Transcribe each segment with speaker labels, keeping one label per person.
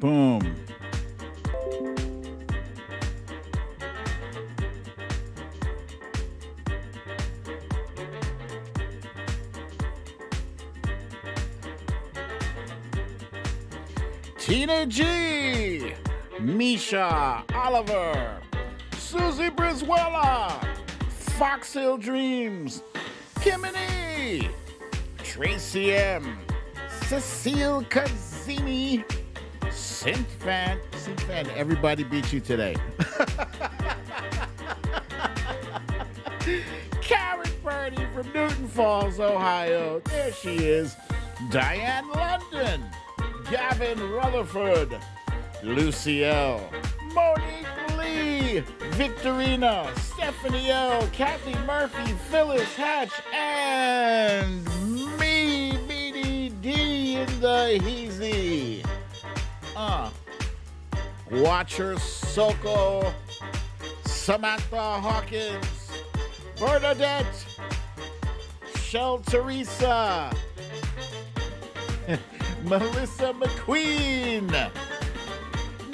Speaker 1: Boom. Tina G, Misha Oliver, Susie Brizuela, Fox Hill Dreams, Kimini, Tracy M, Cecile Kazimi, Synthfan. Synthfan, everybody beat you today. Karen Purdy from Newton Falls, Ohio. There she is. Diane London, Gavin Rutherford, Lucy L, Monique Lee, Victorina, Stephanie L, Kathy Murphy, Phyllis Hatch, and me, BDD in the Heezy. Watcher Soko, Samantha Hawkins, Bernadette, Shell Teresa, Melissa McQueen,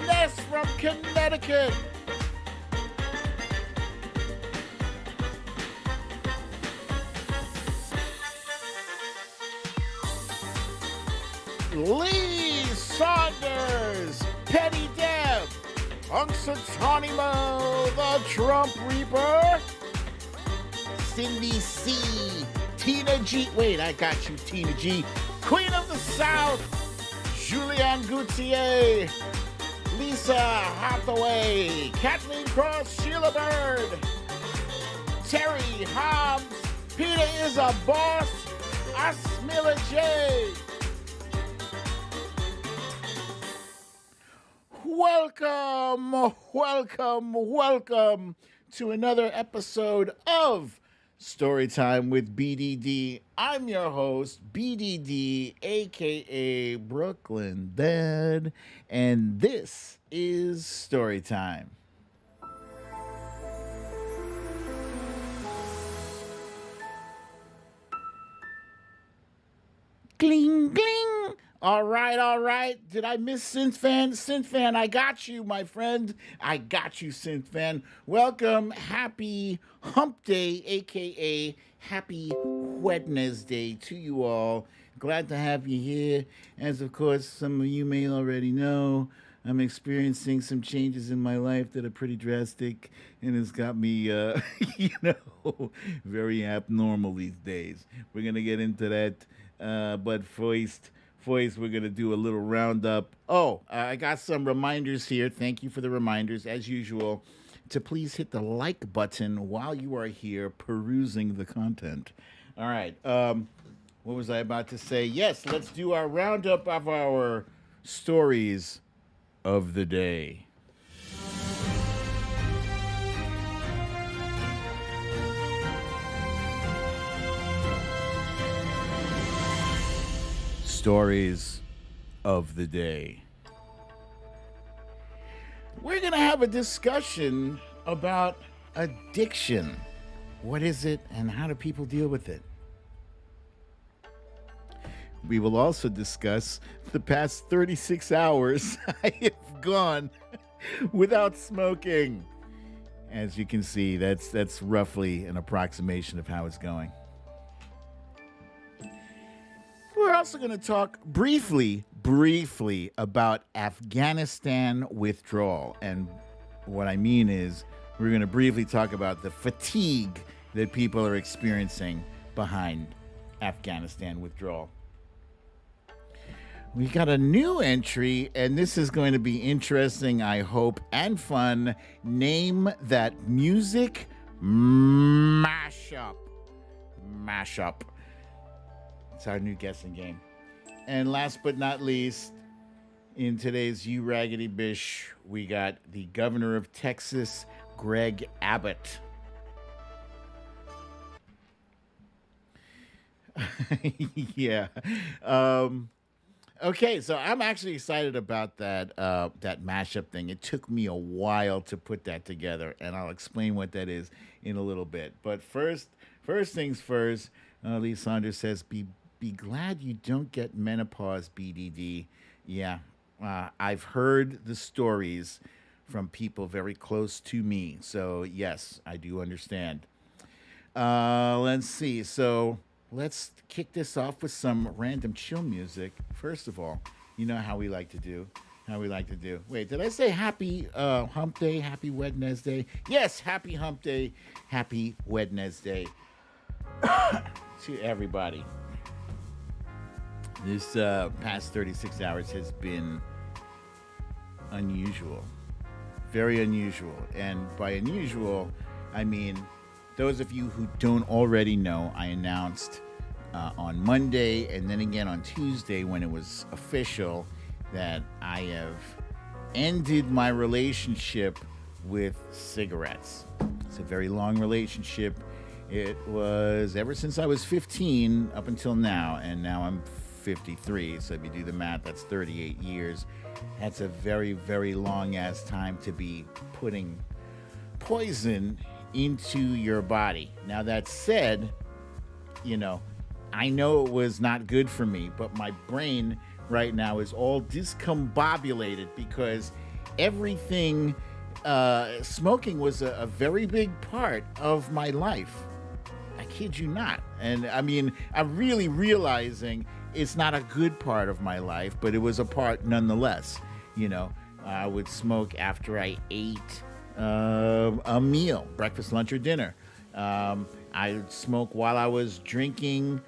Speaker 1: Ness from Connecticut, Lee Saunders, Petty Deb, Unsatonimo, the Trump Reaper, Cindy C, Tina G. Wait, I got you, Tina G. Queen of the South, Julianne Gauthier, Lisa Hathaway, Kathleen Cross, Sheila Bird, Terry Hobbs, Peter is a boss, Asmila J. Welcome to another episode of Storytime with BDD. I'm your host, BDD, aka Brooklyn Dad, and this is Storytime. Gling, gling. All right. Did I miss Synthfan? Synthfan, I got you, my friend. I got you, Synthfan. Welcome. Happy Hump Day, a.k.a. Happy Wednesday to you all. Glad to have you here. As, of course, some of you may already know, I'm experiencing some changes in my life that are pretty drastic, and it's got me, very abnormal these days. We're going to get into that, but first, we're going to do a little roundup. I got some reminders here. Thank you for the reminders, as usual, to please hit the like button while you are here perusing the content. All right. What was I about to say? Yes, let's do our roundup of our stories of the day. Stories of the day. We're going to have a discussion about addiction. What is it and how do people deal with it? We will also discuss the past 36 hours I have gone without smoking. As you can see, that's roughly an approximation of how it's going. We're also going to talk briefly about Afghanistan withdrawal. And what I mean is we're going to briefly talk about the fatigue that people are experiencing behind Afghanistan withdrawal. We got a new entry, and this is going to be interesting, I hope, and fun. Name that music mashup. Mashup. It's our new guessing game. And last but not least, in today's You Raggedy Bish, we got the governor of Texas, Greg Abbott. Yeah. Okay, so I'm actually excited about that mashup thing. It took me a while to put that together, and I'll explain what that is in a little bit. But first things first. Lee Saunders says, "Be glad you don't get menopause, BDD." Yeah, I've heard the stories from people very close to me. So, yes, I do understand. Let's see. So, let's kick this off with some random chill music. First of all, you know how we like to do. How we like to do. Wait, did I say happy hump day, happy Wednesday? Yes, happy hump day, happy Wednesday to everybody. This past 36 hours has been unusual, very unusual. And by unusual, I mean those of you who don't already know, I announced on Monday and then again on Tuesday when it was official that I have ended my relationship with cigarettes. It's a very long relationship. It was ever since I was 15 up until now, and now I'm 53. So if you do the math, that's 38 years. That's a very, very long ass time to be putting poison into your body. Now, that said, you know, I know it was not good for me, but my brain right now is all discombobulated because everything, smoking was a very big part of my life. I kid you not. And I mean, I'm really realizing it's not a good part of my life, but it was a part nonetheless. You know, I would smoke after I ate a meal, breakfast, lunch, or dinner. I would smoke while I was drinking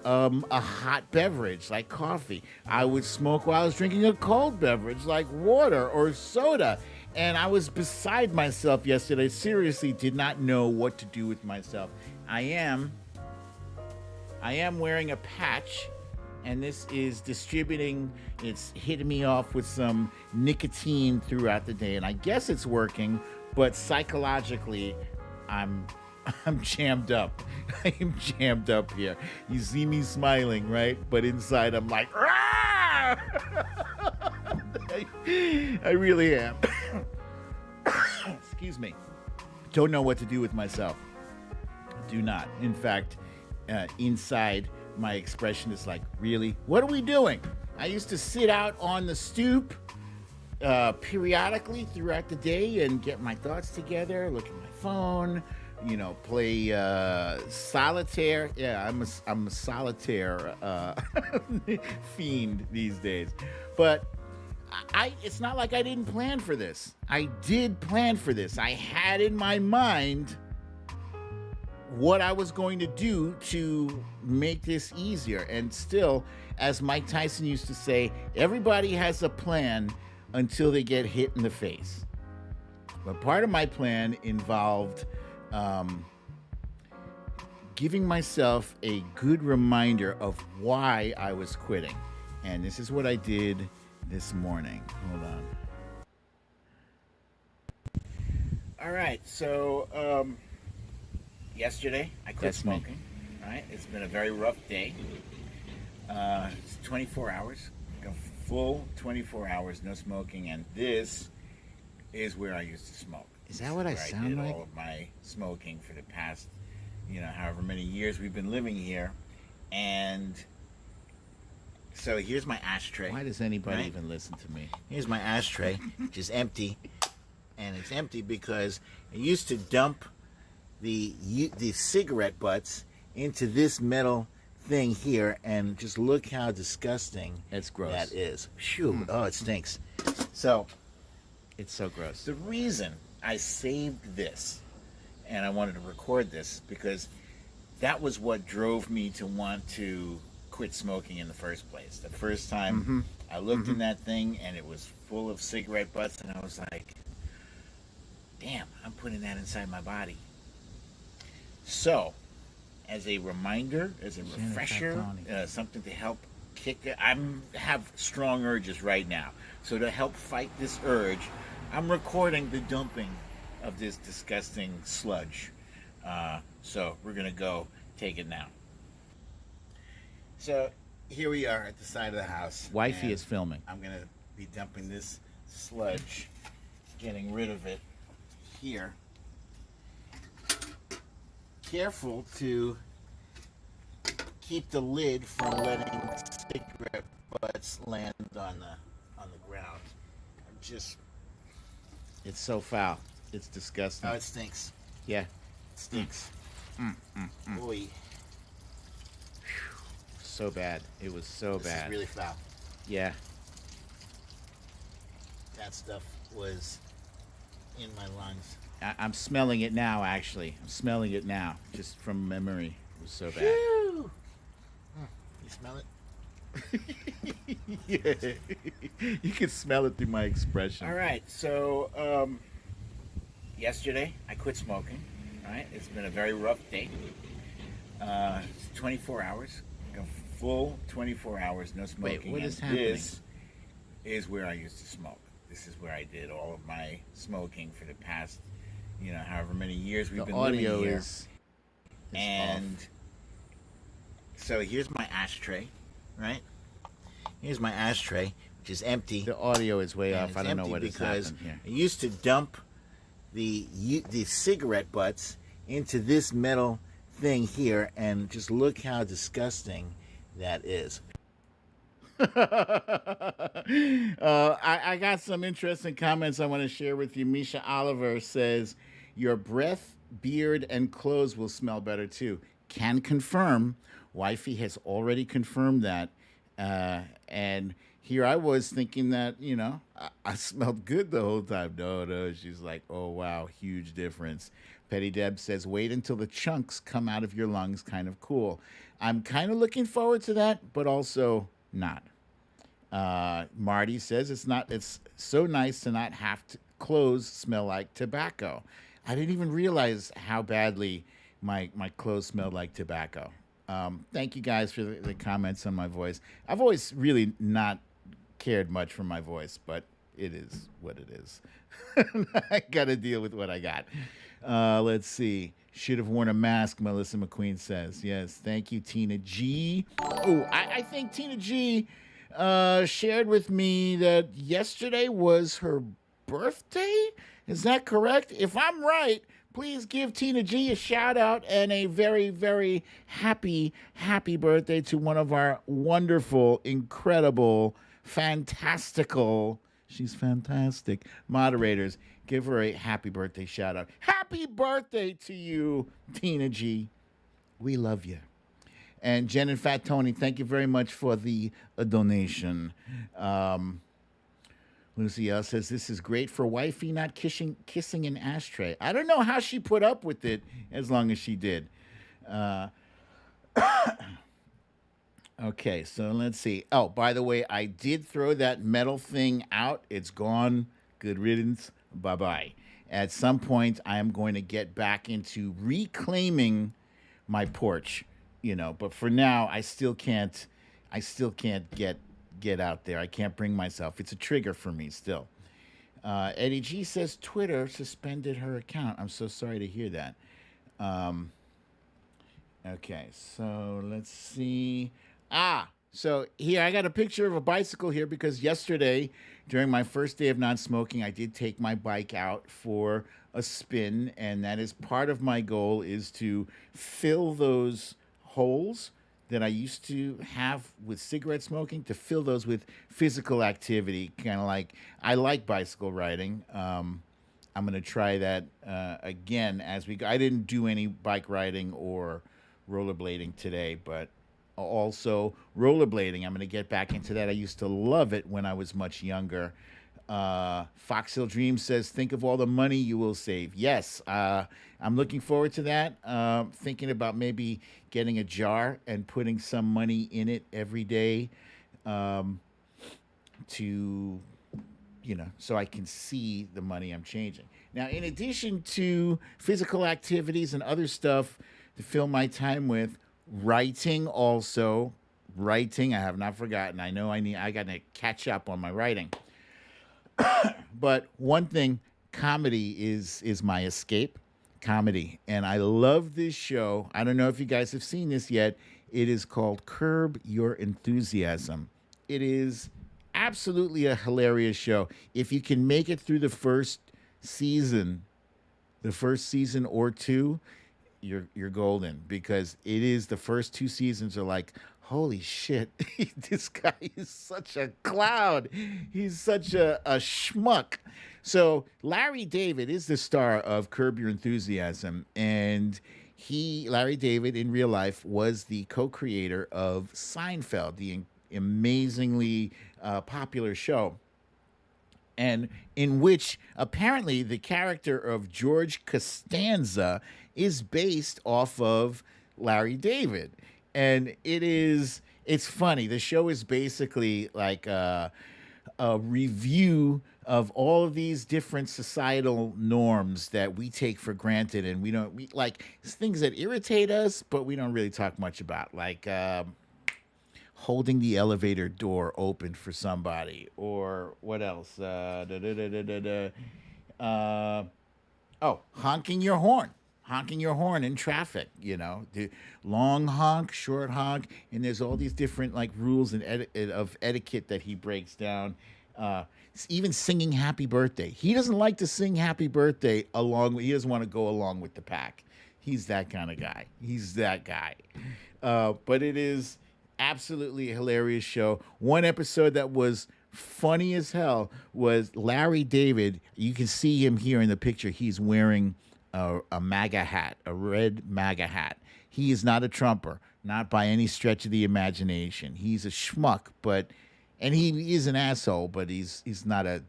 Speaker 1: a hot beverage like coffee. I would smoke while I was drinking a cold beverage like water or soda. And I was beside myself yesterday. Seriously, did not know what to do with myself. I am wearing a patch, and this is distributing. It's hitting me off with some nicotine throughout the day, and I guess it's working. But psychologically, I'm jammed up. I am jammed up here. You see me smiling, right? But inside, I'm like, ah! I really am. Excuse me. Don't know what to do with myself. Do not. In fact, inside, my expression is like, really? What are we doing? I used to sit out on the stoop periodically throughout the day and get my thoughts together, look at my phone, you know, play solitaire. Yeah, I'm a solitaire fiend these days. But it's not like I didn't plan for this. I did plan for this. I had in my mind what I was going to do to make this easier. And still, as Mike Tyson used to say, everybody has a plan until they get hit in the face. But part of my plan involved giving myself a good reminder of why I was quitting. And this is what I did this morning. Hold on. All right, so yesterday I quit smoking. All right, it's been a very rough day. It's 24 hours, a full 24 hours, no smoking, and this is where I used to smoke. Is that what I sound like? I did all of my smoking for the past, you know, however many years we've been living here, and so here's my ashtray. Why does anybody even listen to me? Here's my ashtray, which is empty, and it's empty because I used to dump the cigarette butts into this metal thing here, and just look how disgusting that's gross. That is. Phew. Oh, it stinks. So it's so gross. The reason I saved this and I wanted to record this because that was what drove me to want to quit smoking in the first place. The first time I looked in that thing and it was full of cigarette butts, and I was like, damn, I'm putting that inside my body. So, as a reminder, as a refresher, something to help kick it. I have strong urges right now. So to help fight this urge, I'm recording the dumping of this disgusting sludge. So we're going to go take it now. So here we are at the side of the house. Wifey is filming. I'm going to be dumping this sludge, getting rid of it here. Careful to keep the lid from letting cigarette butts land on
Speaker 2: on the ground. I'm just.
Speaker 1: It's so foul. It's disgusting.
Speaker 2: Oh, it stinks.
Speaker 1: Yeah.
Speaker 2: It stinks. Boy,
Speaker 1: So bad. It was so
Speaker 2: this
Speaker 1: bad.
Speaker 2: is really foul.
Speaker 1: Yeah.
Speaker 2: That stuff was in my lungs.
Speaker 1: I'm smelling it now, actually. I'm smelling it now, just from memory. It was so bad.
Speaker 2: Phew. You smell it?
Speaker 1: Yeah. You can smell it through my expression.
Speaker 2: All right. So, yesterday I quit smoking. All right. It's been a very rough day. It's 24 hours. A full 24 hours, no smoking.
Speaker 1: Wait, what is
Speaker 2: and
Speaker 1: happening?
Speaker 2: This is where I used to smoke. This is where I did all of my smoking for the past, however many years we've been living here.
Speaker 1: The audio is
Speaker 2: and
Speaker 1: off.
Speaker 2: So here's my ashtray, right? Here's my ashtray, which is empty.
Speaker 1: The audio is way
Speaker 2: And
Speaker 1: off.
Speaker 2: it's
Speaker 1: I don't know
Speaker 2: empty
Speaker 1: what is
Speaker 2: because
Speaker 1: happening here.
Speaker 2: I used to dump the cigarette butts into this metal thing here, and just look how disgusting that is.
Speaker 1: I got some interesting comments I want to share with you. Misha Oliver says, your breath, beard, and clothes will smell better too. Can confirm. Wifey has already confirmed that. And here I was thinking that, I smelled good the whole time. No. She's like, oh, wow, huge difference. Petty Deb says, wait until the chunks come out of your lungs. Kind of cool. I'm kind of looking forward to that, but also not. Marty says it's so nice to not have to clothes smell like tobacco. I didn't even realize how badly my clothes smelled like tobacco. Thank you guys for the comments on my voice. I've always really not cared much for my voice, but it is what it is. I got to deal with what I got. Let's see. Should have worn a mask, Melissa McQueen says. Yes, thank you, Tina G. Oh, I think Tina G shared with me that yesterday was her birthday. Is that correct? If I'm right, please give Tina G a shout out and a very, very happy birthday to one of our wonderful, incredible, fantastical, she's fantastic, moderators. Give her a happy birthday shout out. Happy birthday to you, Tina G. We love you. And Jen and Fat Tony, thank you very much for the donation. Lucy L says, this is great for wifey not kissing an ashtray. I don't know how she put up with it as long as she did. Okay, so let's see. Oh, by the way, I did throw that metal thing out. It's gone. Good riddance. Bye-bye. At some point, I am going to get back into reclaiming my porch, but for now, I still can't get out there. I can't bring myself. It's a trigger for me still. Eddie G says Twitter suspended her account. I'm so sorry to hear that. Okay, so let's see. So here I got a picture of a bicycle here because yesterday, during my first day of non-smoking, I did take my bike out for a spin, and that is part of my goal is to fill those holes that I used to have with cigarette smoking, to fill those with physical activity, kind of like I like bicycle riding. I'm going to try that again as we go. I didn't do any bike riding or rollerblading today, but also rollerblading. I'm going to get back into that. I used to love it when I was much younger. Fox Hill Dream says, think of all the money you will save. Yes, I'm looking forward to that. Thinking about maybe getting a jar and putting some money in it every day to, so I can see the money I'm changing. Now, in addition to physical activities and other stuff to fill my time with, writing also. Writing, I have not forgotten. I know I got to catch up on my writing. But one thing, comedy is my escape. Comedy. And I love this show. I don't know if you guys have seen this yet. It is called Curb Your Enthusiasm. It is absolutely a hilarious show. If you can make it through the first season or two, you're golden, because it is, the first two seasons are like holy shit, this guy is such a clown. He's such a schmuck. So Larry David is the star of Curb Your Enthusiasm, and Larry David, in real life, was the co-creator of Seinfeld, the amazingly popular show, and in which apparently the character of George Costanza is based off of Larry David. And it's funny. The show is basically like a review of all of these different societal norms that we take for granted, and we like things that irritate us, but we don't really talk much about, like holding the elevator door open for somebody, or what else? Honking your horn. Honking your horn in traffic, the long honk, short honk, and there's all these different like rules and of etiquette that he breaks down. Even singing "Happy Birthday," he doesn't like to sing "Happy Birthday" he doesn't want to go along with the pack. He's that kind of guy. He's that guy. But it is absolutely a hilarious show. One episode that was funny as hell was Larry David. You can see him here in the picture. He's wearing a MAGA hat, a red MAGA hat. He is not a Trumper, not by any stretch of the imagination. He's a schmuck, and he is an asshole, but he's not a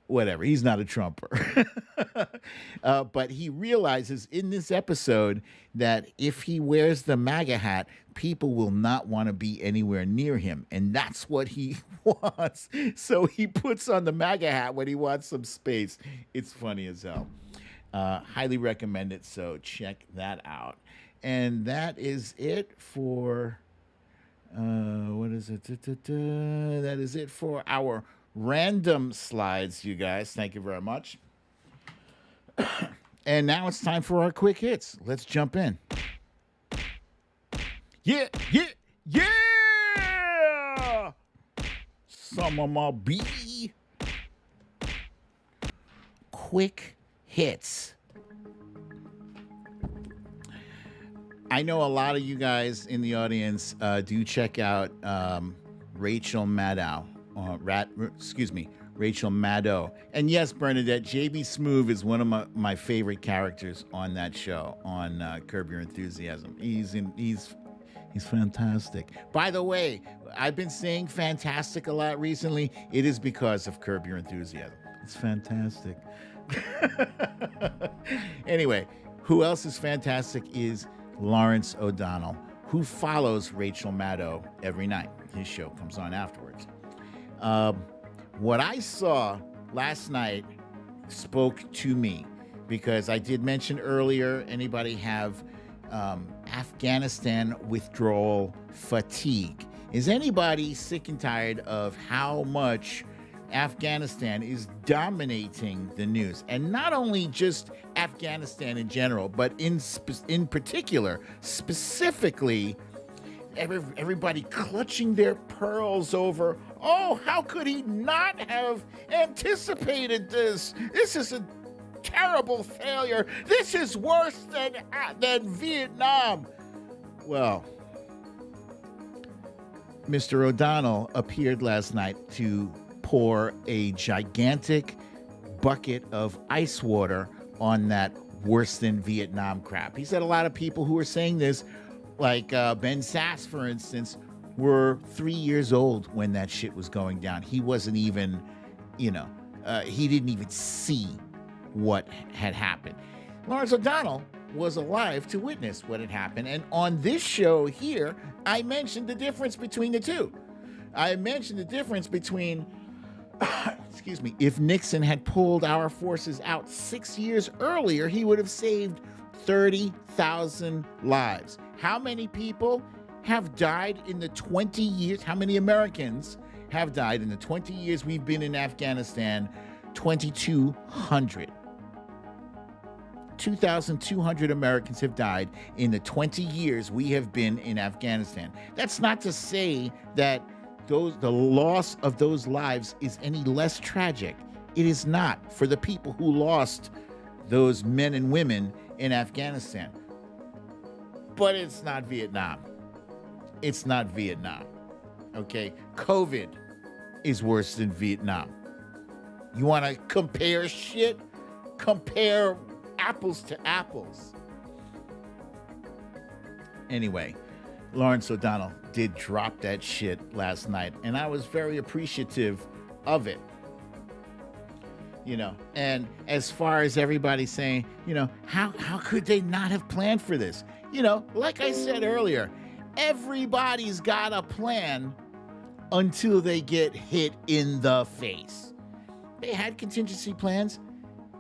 Speaker 1: whatever. He's not a Trumper. But he realizes in this episode that if he wears the MAGA hat, people will not want to be anywhere near him. And that's what he wants. So he puts on the MAGA hat when he wants some space. It's funny as hell. Highly recommend it. So check that out. And that is it for... what is it? That is it for our random slides, you guys. Thank you very much. And now it's time for our quick hits. Let's jump in. Yeah. Some of my quick hits. I know a lot of you guys in the audience do check out Rachel Maddow. Rachel Maddow. And yes, Bernadette, JB Smoove is one of my favorite characters on that show, on Curb Your Enthusiasm. He's fantastic. By the way, I've been saying fantastic a lot recently. It is because of Curb Your Enthusiasm. It's fantastic. Anyway, who else is fantastic is Lawrence O'Donnell, who follows Rachel Maddow every night. His show comes on afterwards. What I saw last night spoke to me, because I did mention earlier, anybody have Afghanistan withdrawal fatigue? Is anybody sick and tired of how much Afghanistan is dominating the news? And not only just Afghanistan in general, but in particular, specifically, everybody clutching their pearls over, oh, how could he not have anticipated this? This is a terrible failure. This is worse than Vietnam. Well, Mr. O'Donnell appeared last night to pour a gigantic bucket of ice water on that worse than Vietnam crap. He said a lot of people who were saying this, like Ben Sass, for instance, were 3 years old when that shit was going down. He wasn't even, he didn't even see what had happened. Lawrence O'Donnell was alive to witness what had happened. And on this show here, I mentioned the difference between the two. I mentioned the difference between, excuse me, if Nixon had pulled our forces out 6 years earlier, he would have saved 30,000 lives. How many people have died in the 20 years? How many Americans have died in the 20 years we've been in Afghanistan? 2,200. 2,200 Americans have died in the 20 years we have been in Afghanistan. That's not to say that the loss of those lives is any less tragic. It is not for the people who lost those men and women in Afghanistan. But it's not Vietnam. it's not Vietnam. Okay? COVID is worse than Vietnam. You want to compare shit? Compare apples to apples. Anyway, Lawrence O'Donnell did drop that shit last night, and I was very appreciative of it. And as far as everybody saying, how could they not have planned for this? Like I said earlier, everybody's got a plan until they get hit in the face. They had contingency plans,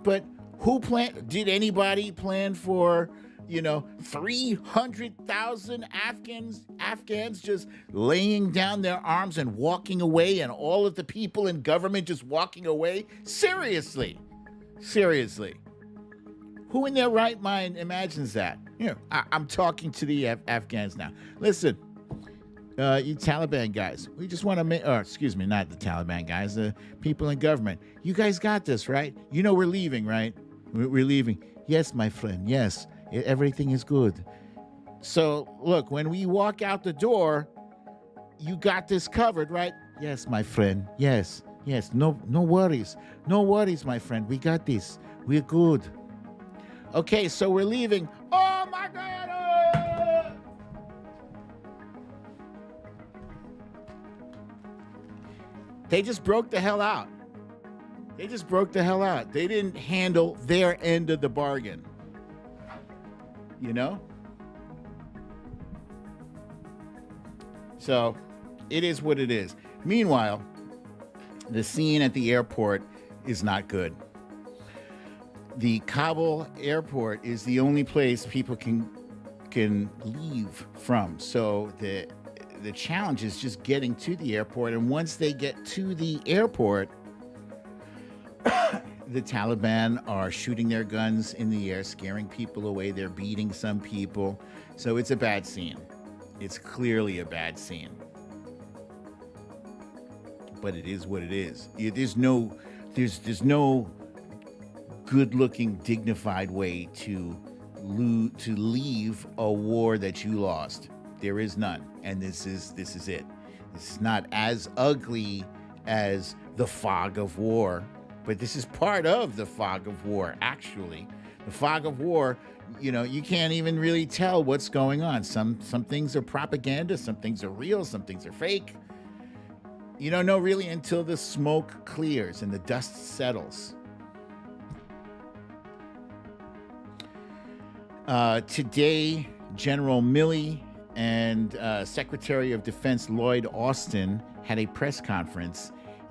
Speaker 1: but who planned? Did anybody plan for 300,000 Afghans just laying down their arms and walking away, and all of the people in government just walking away? Seriously. Who in their right mind imagines that? I'm talking to the Afghans now. Listen, you Taliban guys, we just want to make, excuse me, not the Taliban guys, the people in government. You guys got this, right? We're leaving, right? We're leaving. Yes, my friend, yes. Everything is good. So, look, when we walk out the door, you got this covered, right? Yes, my friend. Yes. No worries. No worries, my friend. We got this. We're good. Okay, so we're leaving. Oh, my God. They just broke the hell out. They didn't handle their end of the bargain. So it is what it is. Meanwhile, the scene at the airport is not good. The Kabul airport is the only place people can leave from. So the challenge is just getting to the airport. And once they get to the airport, the Taliban are shooting their guns in the air, scaring people away. They're beating some people. So it's a bad scene. It's clearly a bad scene. But it is what it is. There's no good-looking, dignified way to leave a war that you lost. There is none. And this is it. This is not as ugly as the fog of war. But this is part of the fog of war, actually. The fog of war, you can't even really tell what's going on. Some things are propaganda, some things are real, some things are fake. You don't know really until the smoke clears and the dust settles. Today, General Milley and Secretary of Defense Lloyd Austin had a press conference,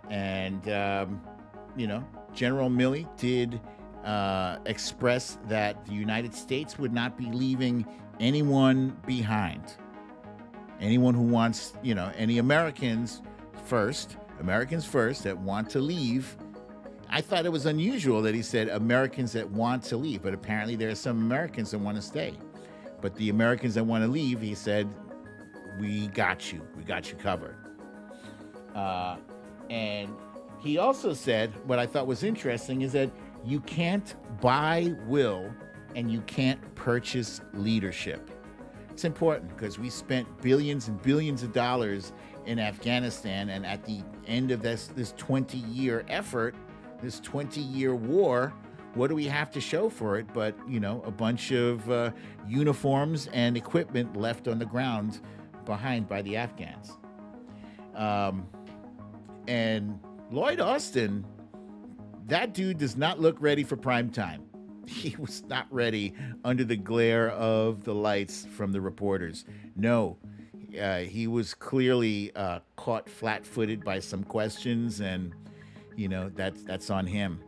Speaker 1: and General Milley did express that the United States would not be leaving anyone behind. Anyone who wants, any Americans first that want to leave. I thought it was unusual that he said Americans that want to leave, but apparently there are some Americans that want to stay. But the Americans that want to leave, he said, we got you covered. And he also said, what I thought was interesting is that you can't buy will and you can't purchase leadership. It's important because we spent billions and billions of dollars in Afghanistan, and at the end of this 20-year effort, this 20-year war, what do we have to show for it but, a bunch of uniforms and equipment left on the ground behind by the Afghans. And Lloyd Austin, that dude does not look ready for prime time. He was not ready under the glare of the lights from the reporters. No, he was clearly caught flat-footed by some questions, and that's on him.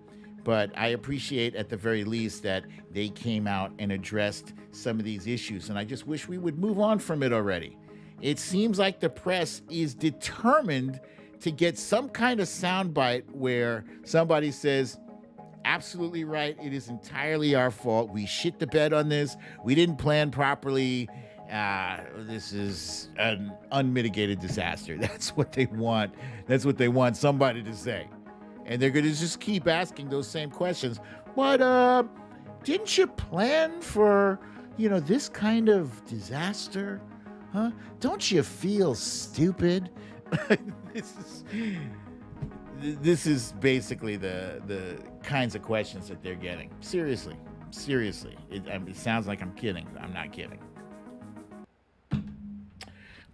Speaker 1: But I appreciate at the very least that they came out and addressed some of these issues, and I just wish we would move on from it already. It seems like the press is determined to get some kind of soundbite where somebody says, absolutely right, it is entirely our fault. We shit the bed on this. We didn't plan properly. This is an unmitigated disaster. That's what they want. That's what they want somebody to say. And they're going to just keep asking those same questions. But didn't you plan for, this kind of disaster? Huh? Don't you feel stupid? this is this is basically the kinds of questions that they're getting. Seriously. It sounds like I'm kidding. I'm not kidding.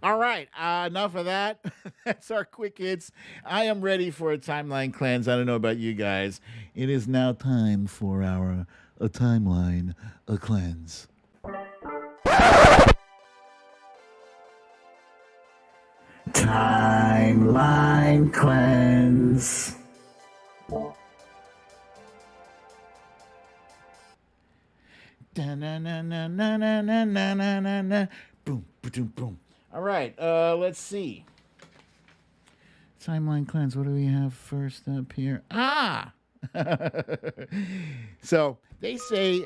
Speaker 1: All right, enough of that. That's our quick hits. I am ready for a timeline cleanse. I don't know about you guys. It is now time for our a timeline a cleanse. Timeline cleanse. Da-na-na-na-na-na-na-na-na-na. Boom, boom, boom. All right, let's see. Timeline cleanse. What do we have first up here? So they say,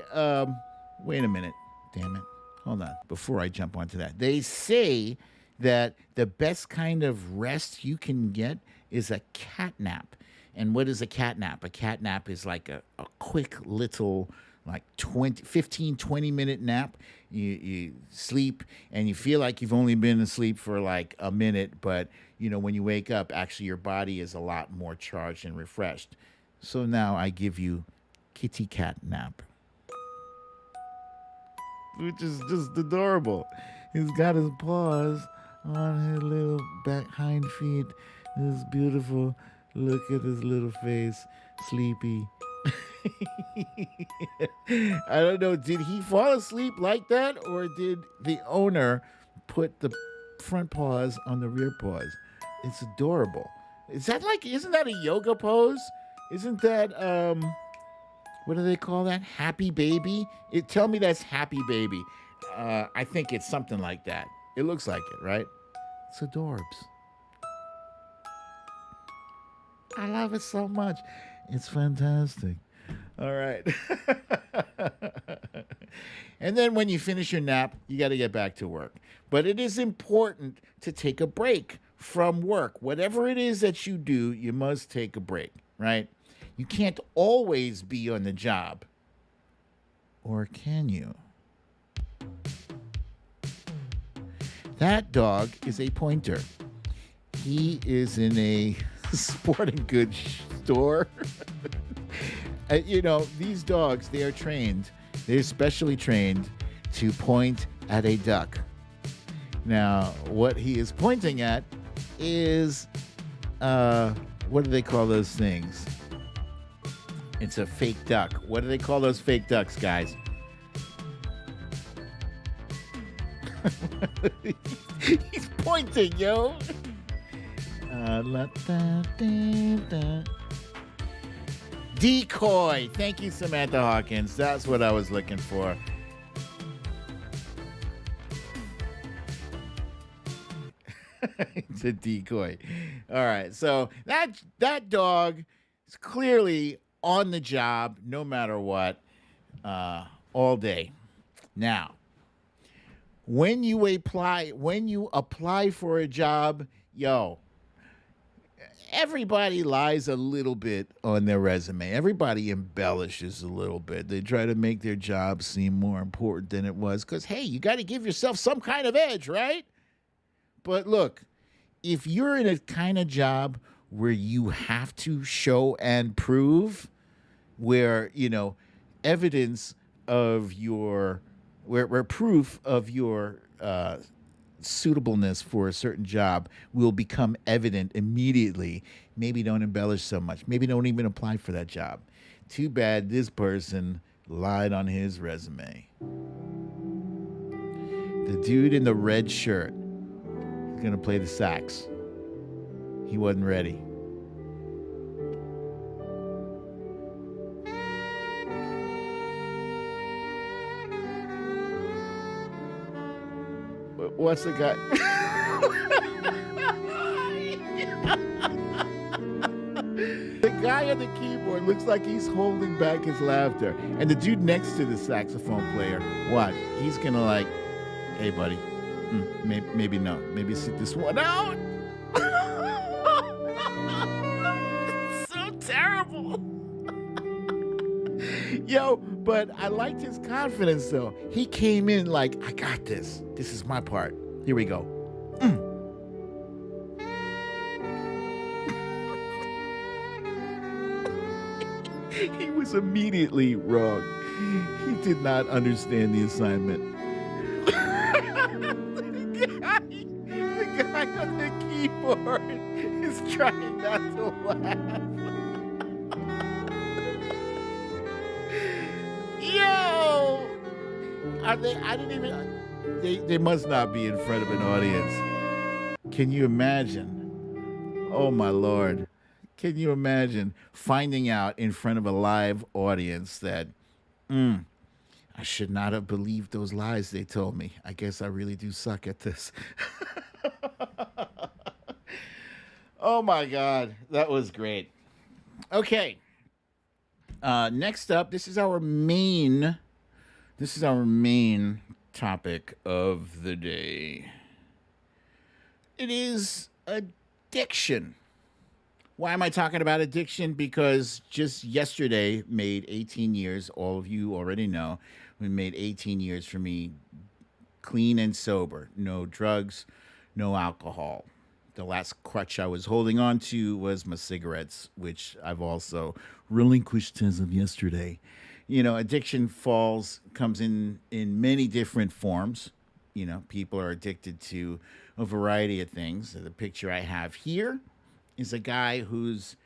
Speaker 1: wait a minute. Damn it. Hold on. Before I jump onto that, they say that the best kind of rest you can get is a cat nap. And what is a cat nap? A cat nap is like a quick little like 15-20 minute nap. You sleep and you feel like you've only been asleep for like a minute, but when you wake up, actually your body is a lot more charged and refreshed. So now I give you kitty cat nap, which is just adorable. He's got his paws on his little back hind feet. This beautiful. Look at his little face, sleepy. I don't know. Did he fall asleep like that, or did the owner put the front paws on the rear paws? It's adorable. Isn't that a yoga pose? Isn't that what do they call that? Happy baby? Tell me that's happy baby. I think it's something like that. It looks like it, right? It's adorbs. I love it so much. It's fantastic. All right. And then when you finish your nap, you got to get back to work. But it is important to take a break from work. Whatever it is that you do, you must take a break, right? You can't always be on the job. Or can you? That dog is a pointer. He is in a sporting goods store. These dogs, they are trained. They're specially trained to point at a duck. Now, what he is pointing at is, what do they call those things? It's a fake duck. What do they call those fake ducks, guys? He's pointing, yo. Decoy. Thank you, Samantha Hawkins. That's what I was looking for. It's a decoy. All right. So that dog is clearly on the job no matter what, all day. Now, when you apply for a job, everybody lies a little bit on their resume. Everybody embellishes a little bit. They try to make their job seem more important than it was because, hey, you got to give yourself some kind of edge, right? But look, if you're in a kind of job where you have to show and prove, where, evidence of your, where proof of your suitableness for a certain job will become evident immediately, maybe don't embellish so much. Maybe don't even apply for that job. Too bad this person lied on his resume. The dude in the red shirt is going to play the sax. He wasn't ready. What's the guy? The guy on the keyboard looks like he's holding back his laughter. And the dude next to the saxophone player, watch, he's gonna like, hey buddy, maybe no. Maybe sit this one out. It's so terrible. Yo, but I liked his confidence though. He came in like, I got this. This is my part. Here we go. He was immediately wrong. He did not understand the assignment. the guy on the keyboard is trying not to laugh. Yo! Are they? I didn't even. They must not be in front of an audience. Can you imagine? Oh my lord! Can you imagine finding out in front of a live audience that I should not have believed those lies they told me? I guess I really do suck at this. Oh my god, that was great. Okay. Next up, this is our main topic of the day. It is addiction. Why am I talking about addiction? Because just yesterday made 18 years. All of you already know. We made 18 years for me clean and sober. No drugs, no alcohol. The last crutch I was holding on to was my cigarettes, which I've also relinquished as of yesterday. You know, addiction comes in many different forms. You know, people are addicted to a variety of things. The picture I have here is a guy who's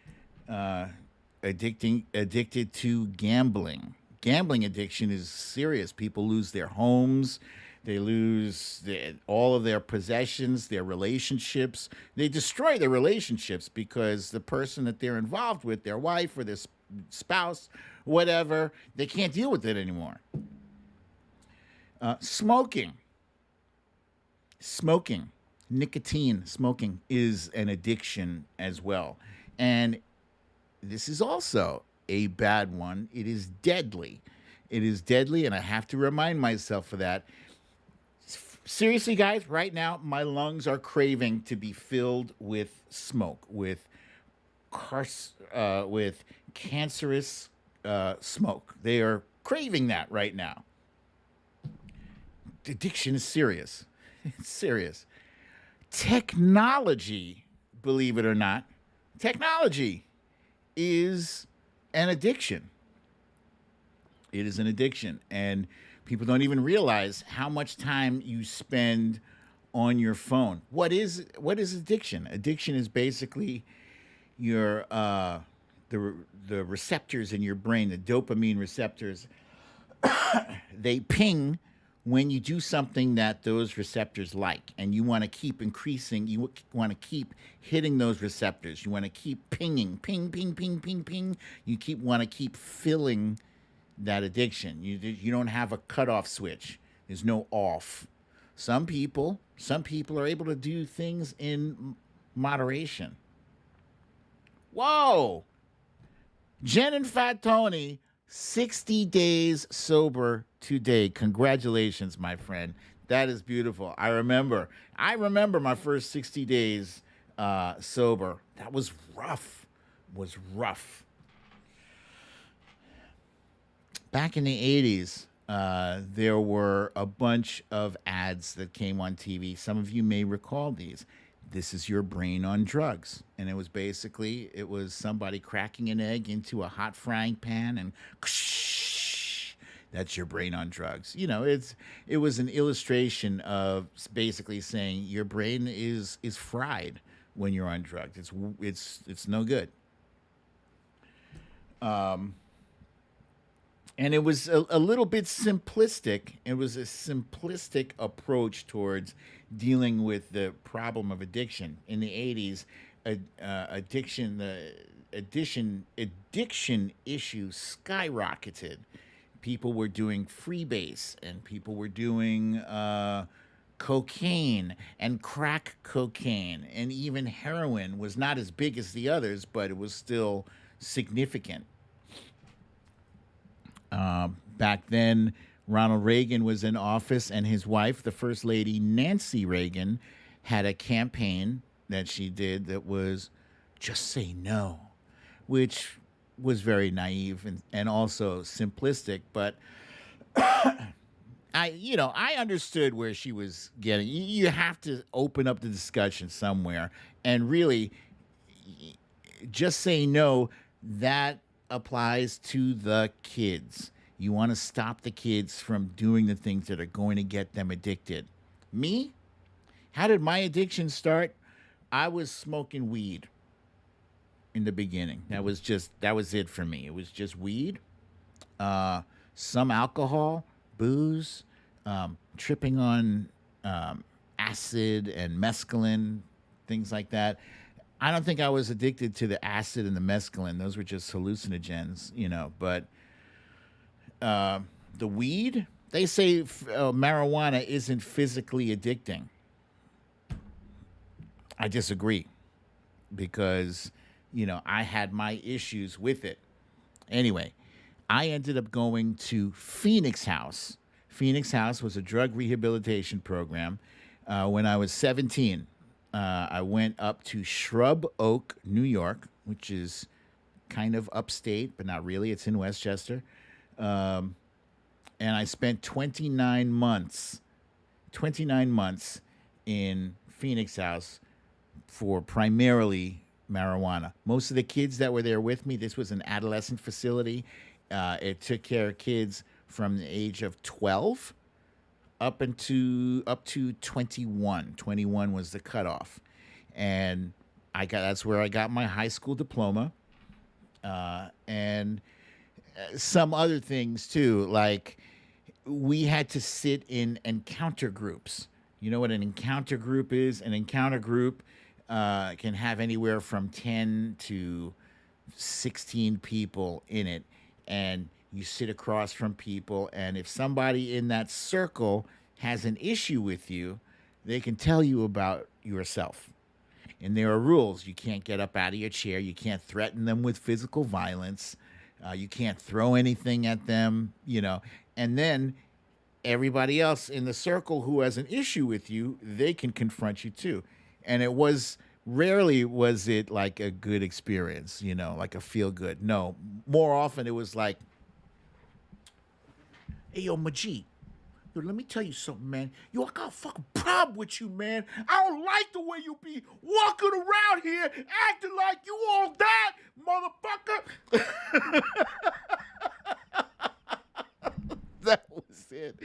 Speaker 1: addicted to gambling. Gambling addiction is serious. People lose their homes, they lose all of their possessions, their relationships. They destroy their relationships because the person that they're involved with, their wife or their spouse, whatever, they can't deal with it anymore. Smoking. Smoking, nicotine, smoking is an addiction as well. And this is also a bad one. It is deadly. It is deadly, and I have to remind myself of that. Seriously, guys, right now, my lungs are craving to be filled with smoke, with cancerous smoke. They are craving that right now. Addiction is serious. It's serious. Technology, believe it or not, technology is an addiction. It is an addiction. And people don't even realize how much time you spend on your phone. What is addiction? Addiction is basically your the receptors in your brain, the dopamine receptors. They ping when you do something that those receptors like, and you want to keep increasing, you want to keep hitting those receptors. You want to keep pinging, ping, ping, ping, ping, ping. Want to keep filling that addiction. You don't have a cutoff switch. There's no off. Some people are able to do things in moderation. Whoa! Jen and Fat Tony, 60 days sober today. Congratulations, my friend. That is beautiful. I remember my first 60 days sober. That was rough. Back in the 80s, there were a bunch of ads that came on TV. Some of you may recall these. This is your brain on drugs. And it was somebody cracking an egg into a hot frying pan and that's your brain on drugs. You know, it was an illustration of basically saying your brain is fried when you're on drugs. It's no good. And it was a little bit simplistic. It was a simplistic approach towards dealing with the problem of addiction. In the 80s, addiction issue skyrocketed. People were doing freebase, and people were doing cocaine and crack cocaine, and even heroin was not as big as the others, but it was still significant. Back then, Ronald Reagan was in office, and his wife, the First Lady Nancy Reagan, had a campaign that she did that was just say no, which was very naive and also simplistic. But I understood where she was getting. You have to open up the discussion somewhere, and really, just say no. That applies to the kids. You want to stop the kids from doing the things that are going to get them addicted. Me? How did my addiction start? I was smoking weed in the beginning. That was it for me. It was just weed, uh, some alcohol, booze, tripping on acid and mescaline, things like that. I don't think I was addicted to the acid and the mescaline. Those were just hallucinogens, But the weed, they say marijuana isn't physically addicting. I disagree because, I had my issues with it. Anyway, I ended up going to Phoenix House. Phoenix House was a drug rehabilitation program when I was 17. I went up to Shrub Oak, New York, which is kind of upstate, but not really. It's in Westchester. Um, and I spent 29 months in Phoenix House for primarily marijuana. Most of the kids that were there with me, this was an adolescent facility. It took care of kids from the age of 12 up to 21. 21 was the cutoff, and that's where I got my high school diploma, and some other things too. Like we had to sit in encounter groups. You know what an encounter group is? An encounter group can have anywhere from 10 to 16 people in it, and you sit across from people, and if somebody in that circle has an issue with you, they can tell you about yourself. And there are rules. You can't get up out of your chair. You can't threaten them with physical violence. You can't throw anything at them. And then everybody else in the circle who has an issue with you, they can confront you too. And it was rarely was it like a good experience, like a feel good. No, more often it was like, hey, yo, Majid, yo, let me tell you something, man. Yo, I got a fucking problem with you, man. I don't like the way you be walking around here acting like you all that, motherfucker. That was it.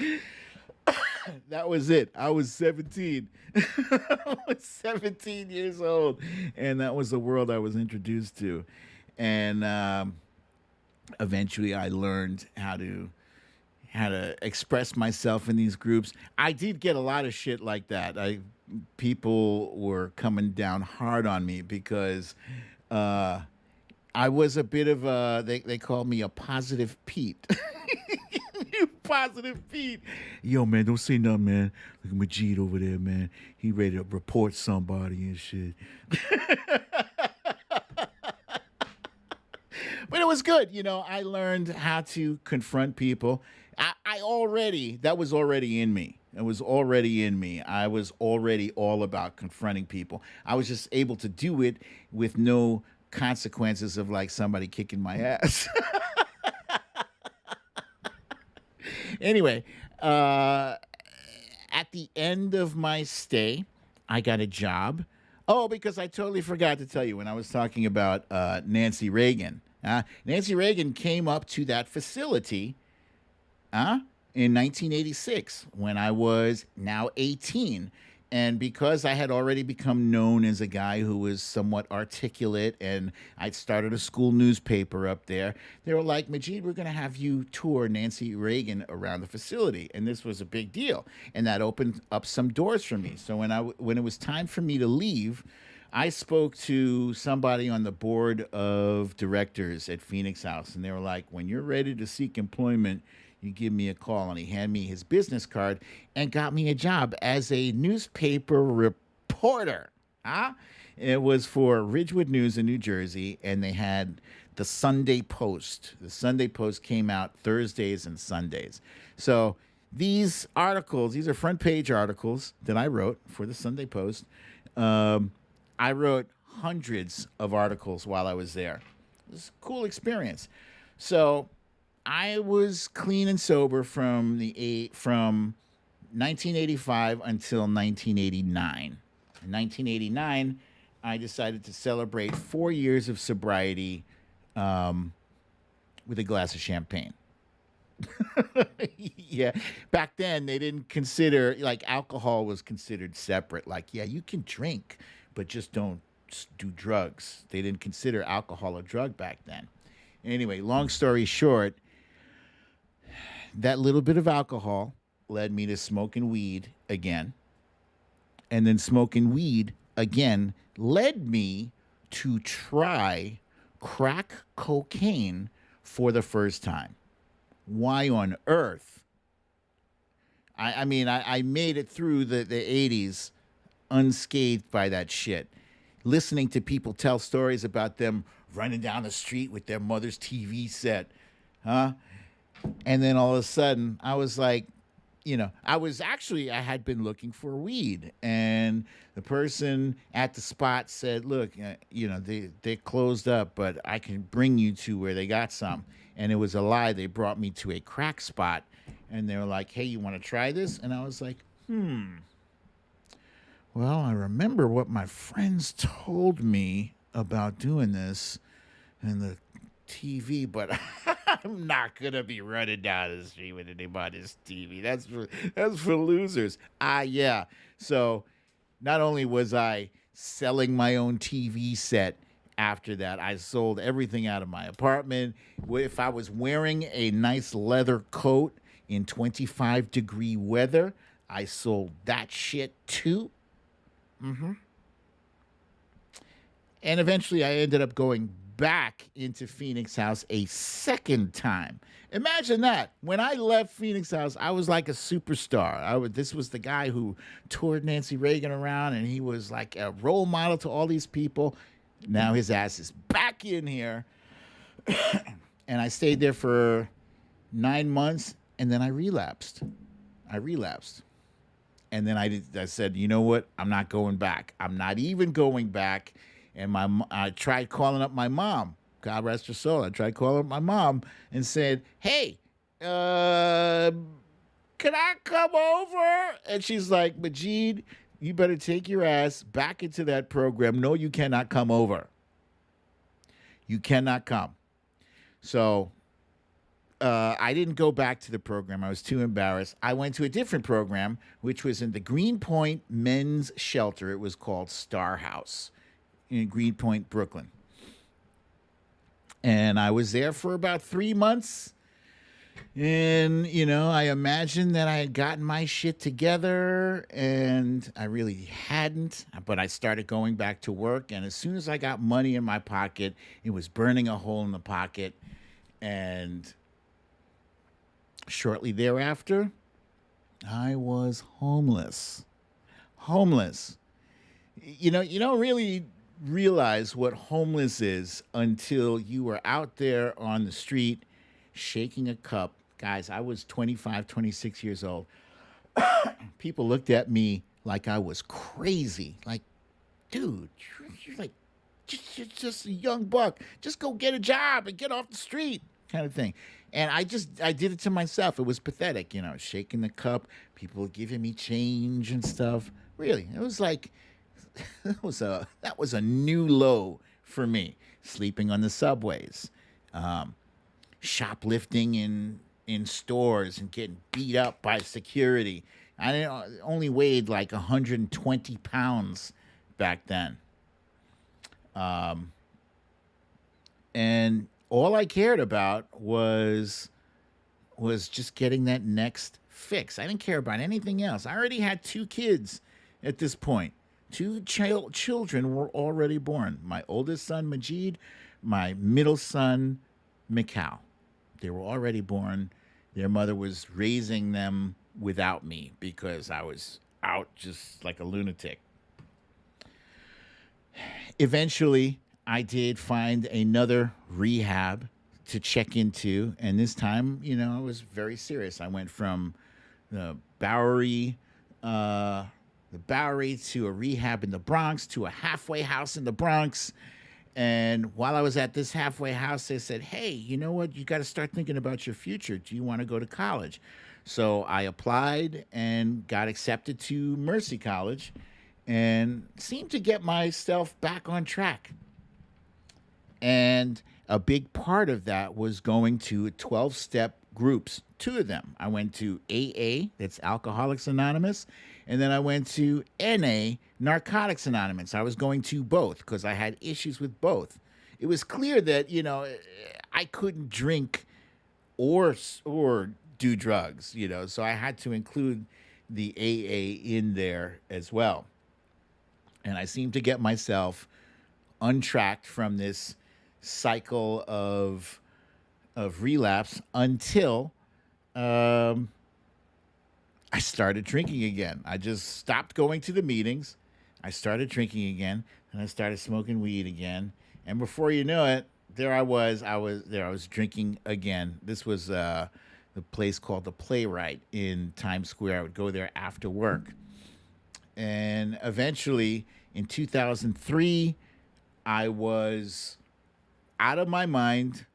Speaker 1: That was it. I was 17. I was 17 years old. And that was the world I was introduced to. And eventually I learned how to express myself in these groups. I did get a lot of shit like that. People were coming down hard on me because I was a bit of a they called me a positive Pete. You positive Pete. Yo, man, don't say nothing, man. Look at Majid over there, man. He ready to report somebody and shit. But it was good. I learned how to confront people. That was already in me. It was already in me. I was already all about confronting people. I was just able to do it with no consequences of like somebody kicking my ass. Anyway, at the end of my stay, I got a job. Oh, because I totally forgot to tell you when I was talking about Nancy Reagan. Nancy Reagan came up to that facility in 1986 when I was now 18. And because I had already become known as a guy who was somewhat articulate and I'd started a school newspaper up there, they were like, Majid, we're going to have you tour Nancy Reagan around the facility. And this was a big deal. And that opened up some doors for me. So when it was time for me to leave, I spoke to somebody on the board of directors at Phoenix House. And they were like, when you're ready to seek employment, you give me a call. And he handed me his business card and got me a job as a newspaper reporter. It was for Ridgewood News in New Jersey, and they had the Sunday Post. The Sunday Post came out Thursdays and Sundays. So these articles, these are front page articles that I wrote for the Sunday Post. I wrote hundreds of articles while I was there. It was a cool experience. So I was clean and sober from 1985 until 1989. In 1989, I decided to celebrate 4 years of sobriety um, with a glass of champagne. Yeah, back then they didn't consider like alcohol was considered separate. Like, yeah, you can drink, but just don't do drugs. They didn't consider alcohol a drug back then. Anyway, long story short, that little bit of alcohol led me to smoking weed again. And then smoking weed again led me to try crack cocaine for the first time. Why on earth? I made it through the 80s unscathed by that shit. Listening to people tell stories about them running down the street with their mother's TV set, huh? And then all of a sudden, I was like, I had been looking for weed, and the person at the spot said, "Look, they closed up, but I can bring you to where they got some." And it was a lie. They brought me to a crack spot, and they were like, "Hey, you want to try this?" And I was like, Well, I remember what my friends told me about doing this and the TV, but I'm not gonna be running down the street with anybody's TV. That's for losers. Yeah. So not only was I selling my own TV set after that, I sold everything out of my apartment. If I was wearing a nice leather coat in 25-degree weather, I sold that shit too. And eventually I ended up going back into Phoenix House a second time. Imagine that. When I left Phoenix House, I was like a superstar. This was the guy who toured Nancy Reagan around, and he was like a role model to all these people. Now his ass is back in here. And I stayed there for 9 months, and then I relapsed. And then I said, you know what? I'm not going back. I'm not even going back. And I tried calling up my mom. God rest her soul. I tried calling up my mom and said, "Hey, can I come over?" And she's like, "Majid, you better take your ass back into that program. No, you cannot come over. You cannot come." So I didn't go back to the program. I was too embarrassed. I went to a different program, which was in the Greenpoint Men's Shelter. It was called Star House in Greenpoint, Brooklyn. And I was there for about 3 months. And, I imagined that I had gotten my shit together, and I really hadn't. But I started going back to work. And as soon as I got money in my pocket, it was burning a hole in the pocket. And shortly thereafter, I was homeless. Homeless. You don't really realize what homeless is until you are out there on the street shaking a cup. Guys, I was 25, 26 years old. People looked at me like I was crazy. Like, dude, you're like just a young buck. Just go get a job and get off the street, kind of thing. And I did it to myself. It was pathetic, shaking the cup, people giving me change and stuff. Really, it was like that was a new low for me. Sleeping on the subways, shoplifting in stores, and getting beat up by security. I only weighed like 120 pounds back then, and all I cared about was just getting that next fix. I didn't care about anything else. I already had 2 kids at this point. 2 children were already born. My oldest son, Majid, my middle son, Mikhail. They were already born. Their mother was raising them without me because I was out just like a lunatic. Eventually, I did find another rehab to check into, and this time, I was very serious. I went from the Bowery to a rehab in the Bronx to a halfway house in the Bronx, And while I was at this halfway house, they said, "Hey, you know what? You got to start thinking about your future. Do you want to go to college?" So I applied and got accepted to Mercy College and seemed to get myself back on track. And a big part of that was going to 12-step groups, two of them. I went to AA, that's Alcoholics Anonymous, and then I went to NA, Narcotics Anonymous. I was going to both because I had issues with both. It was clear that, I couldn't drink or do drugs, so I had to include the AA in there as well. And I seemed to get myself untracked from this cycle of relapse until um, I started drinking again. I just stopped going to the meetings. I started drinking again, and I started smoking weed again. And before you know it, there I was. I was drinking again. This was the place called the Playwright in Times Square. I would go there after work, and eventually in 2003, I was out of my mind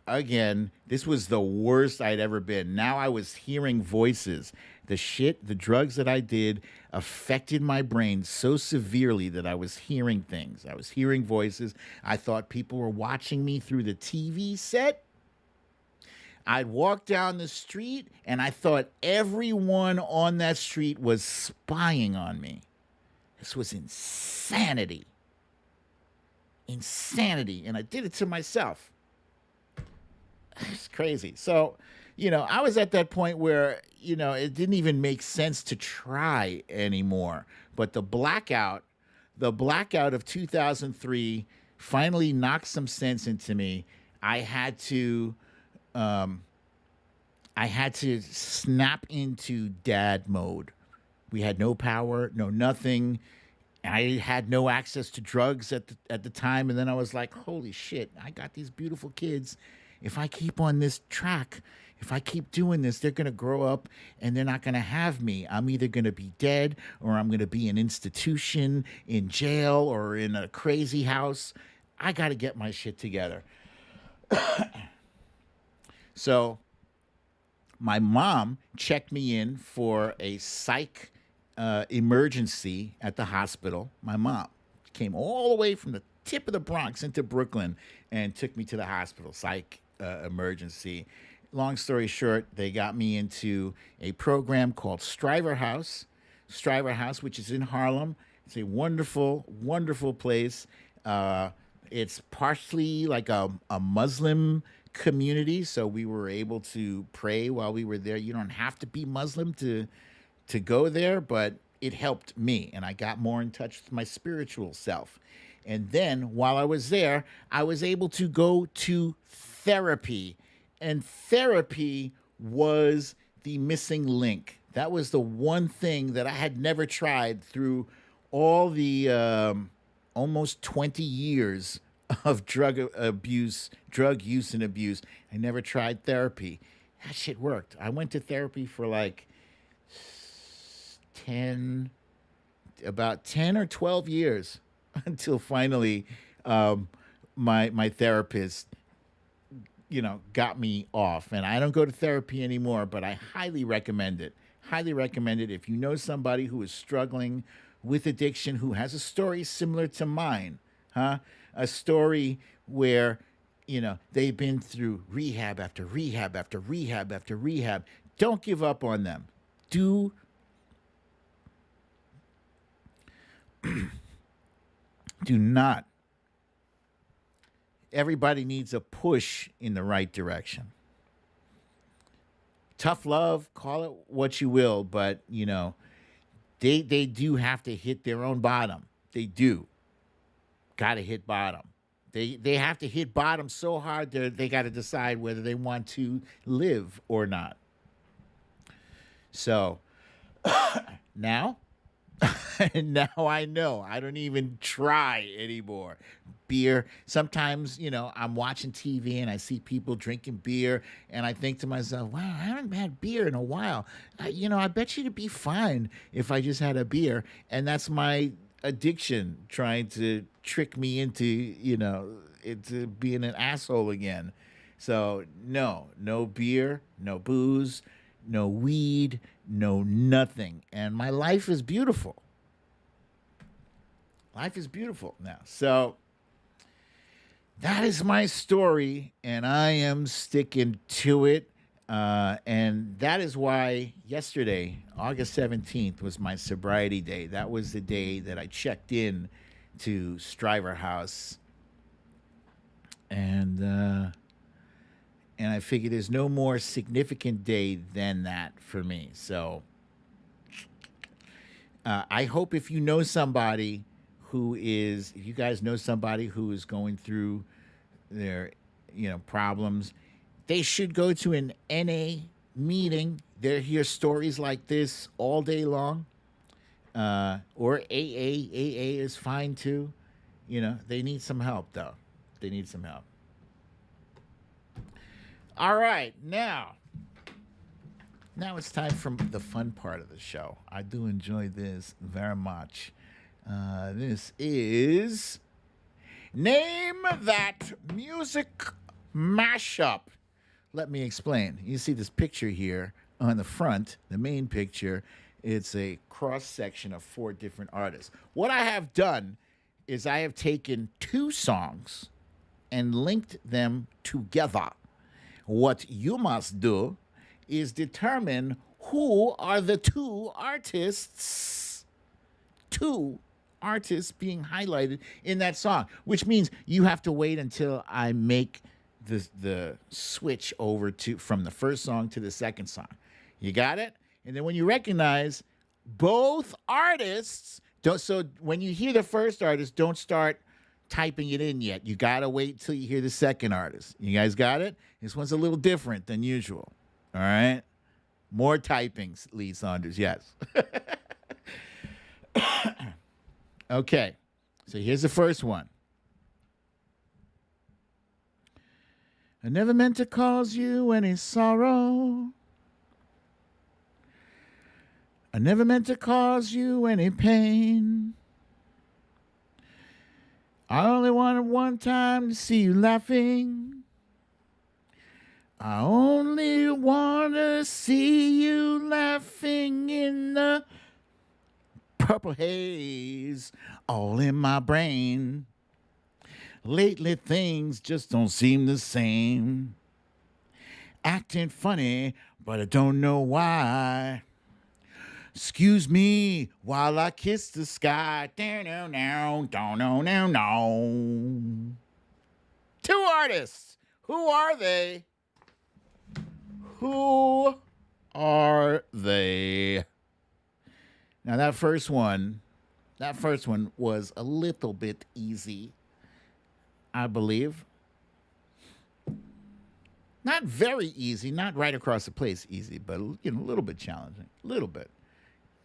Speaker 1: again. This was the worst I'd ever been. Now I was hearing voices. The drugs that I did affected my brain so severely that I was hearing things. I was hearing voices. I thought people were watching me through the TV set. I'd walk down the street and I thought everyone on that street was spying on me. This was insanity. Insanity. And I did it to myself. It's crazy. So, I was at that point where, it didn't even make sense to try anymore. But the blackout of 2003 finally knocked some sense into me. I had to, snap into dad mode. We had no power, no nothing. I had no access to drugs at the time, and then I was like, "Holy shit! I got these beautiful kids. If I keep on this track, if I keep doing this, they're gonna grow up and they're not gonna have me. I'm either gonna be dead or I'm gonna be in institution, in jail, or in a crazy house. I got to get my shit together." So my mom checked me in for a psych emergency at the hospital. My mom came all the way from the tip of the Bronx into Brooklyn and took me to the hospital, psych emergency. Long story short, they got me into a program called Striver House, which is in Harlem. It's a wonderful, wonderful place. It's partially like a Muslim community, so we were able to pray while we were there. You don't have to be Muslim to go there, but it helped me, and I got more in touch with my spiritual self. And then while I was there, I was able to go to therapy, and therapy was the missing link. That was the one thing that I had never tried through all the almost 20 years of drug use and abuse. I never tried therapy. That shit worked. I went to therapy for like 10, about 10 or 12 years until finally my therapist, got me off. And I don't go to therapy anymore, but I highly recommend it. Highly recommend it if you know somebody who is struggling with addiction, who has a story similar to mine, huh? A story where, they've been through rehab after rehab after rehab after rehab. Don't give up on them. Do do not. Everybody needs a push in the right direction. Tough love, call it what you will, but they do have to hit their own bottom. They do. Got to hit bottom. They have to hit bottom so hard they got to decide whether they want to live or not. So now, now I know. I don't even try anymore. Beer. Sometimes, I'm watching TV and I see people drinking beer, and I think to myself, "Wow, I haven't had beer in a while. I bet you it'd be fine if I just had a beer." And that's my addiction trying to trick me into, into being an asshole again. So no beer, no booze, no weed, no nothing. And my life is beautiful. Life is beautiful now. So that is my story, and I am sticking to it. And that is why yesterday, August 17th, was my sobriety day. That was the day that I checked in to Striver House. And I figured there's no more significant day than that for me. So I hope if you know somebody if you guys know somebody who is going through their, problems, they should go to an NA meeting. They hear stories like this all day long. Or AA. AA is fine too. They need some help though. They need some help. All right, now it's time for the fun part of the show. I do enjoy this very much. This is Name That Music Mashup. Let me explain. You see this picture here on the front, the main picture. It's a cross section of 4 different artists. What I have done is I have taken 2 songs and linked them together. What you must do is determine who are the 2 artists. 2 artists being highlighted in that song, which means you have to wait until I make the switch over from the first song to the second song. You got it? And then when you recognize both artists, so when you hear the first artist, don't start typing it in yet. You got to wait till you hear the second artist. You guys got it? This one's a little different than usual. All right? More typings, Lee Saunders, yes. Okay, so here's the first one. I never meant to cause you any sorrow. I never meant to cause you any pain. I only wanted one time to see you laughing. I only want to see you laughing in the purple haze all in my brain. Lately things just don't seem the same. Acting funny, but I don't know why. Excuse me while I kiss the sky. Down. 2 artists. Who are they? Who are they? Now that first one was a little bit easy, I believe. Not very easy, not right across the place easy, but a little bit challenging, a little bit.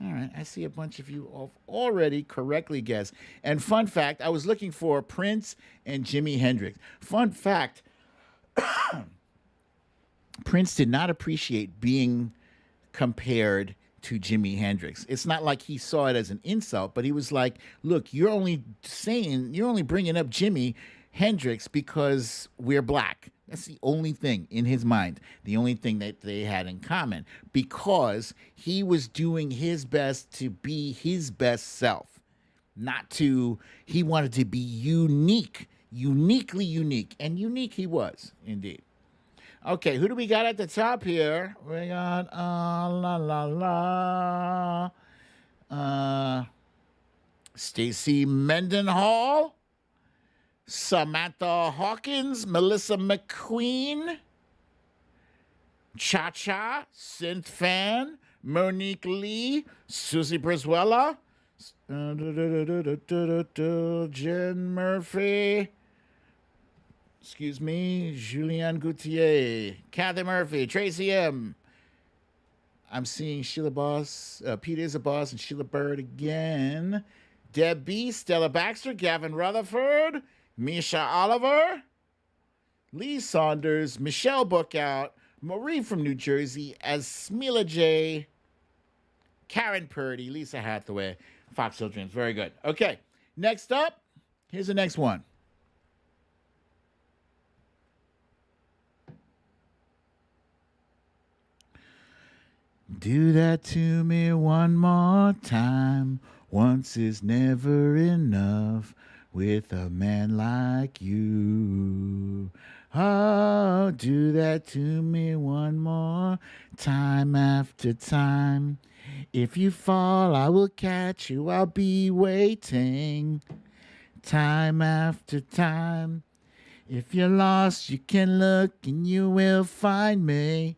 Speaker 1: All right, I see a bunch of you have already correctly guessed. And fun fact, I was looking for Prince and Jimi Hendrix. Fun fact, Prince did not appreciate being compared to Jimi Hendrix. It's not like he saw it as an insult, but he was like, look, you're only bringing up Jimi Hendrix because we're black. That's the only thing in his mind, the only thing that they had in common, because he was doing his best to be his best self, he wanted to be uniquely unique, and unique he was, indeed. Okay, who do we got at the top here? We got Stacey Mendenhall, Samantha Hawkins, Melissa McQueen, Cha-Cha, Synth Fan, Monique Lee, Susie Brizuela, Jen Murphy, Julianne Gauthier, Kathy Murphy, Tracy M. I'm seeing Sheila Boss, Peter is a Boss, and Sheila Bird again. Deb B, Stella Baxter, Gavin Rutherford, Misha Oliver, Lee Saunders, Michelle Bookout, Marie from New Jersey, Asmila J, Karen Purdy, Lisa Hathaway, Foxhill Dreams. Very good. Okay. Next up, here's the next one. Do that to me one more time. Once is never enough with a man like you. Oh, do that to me one more time after time. If you fall, I will catch you. I'll be waiting time after time. If you're lost, you can look and you will find me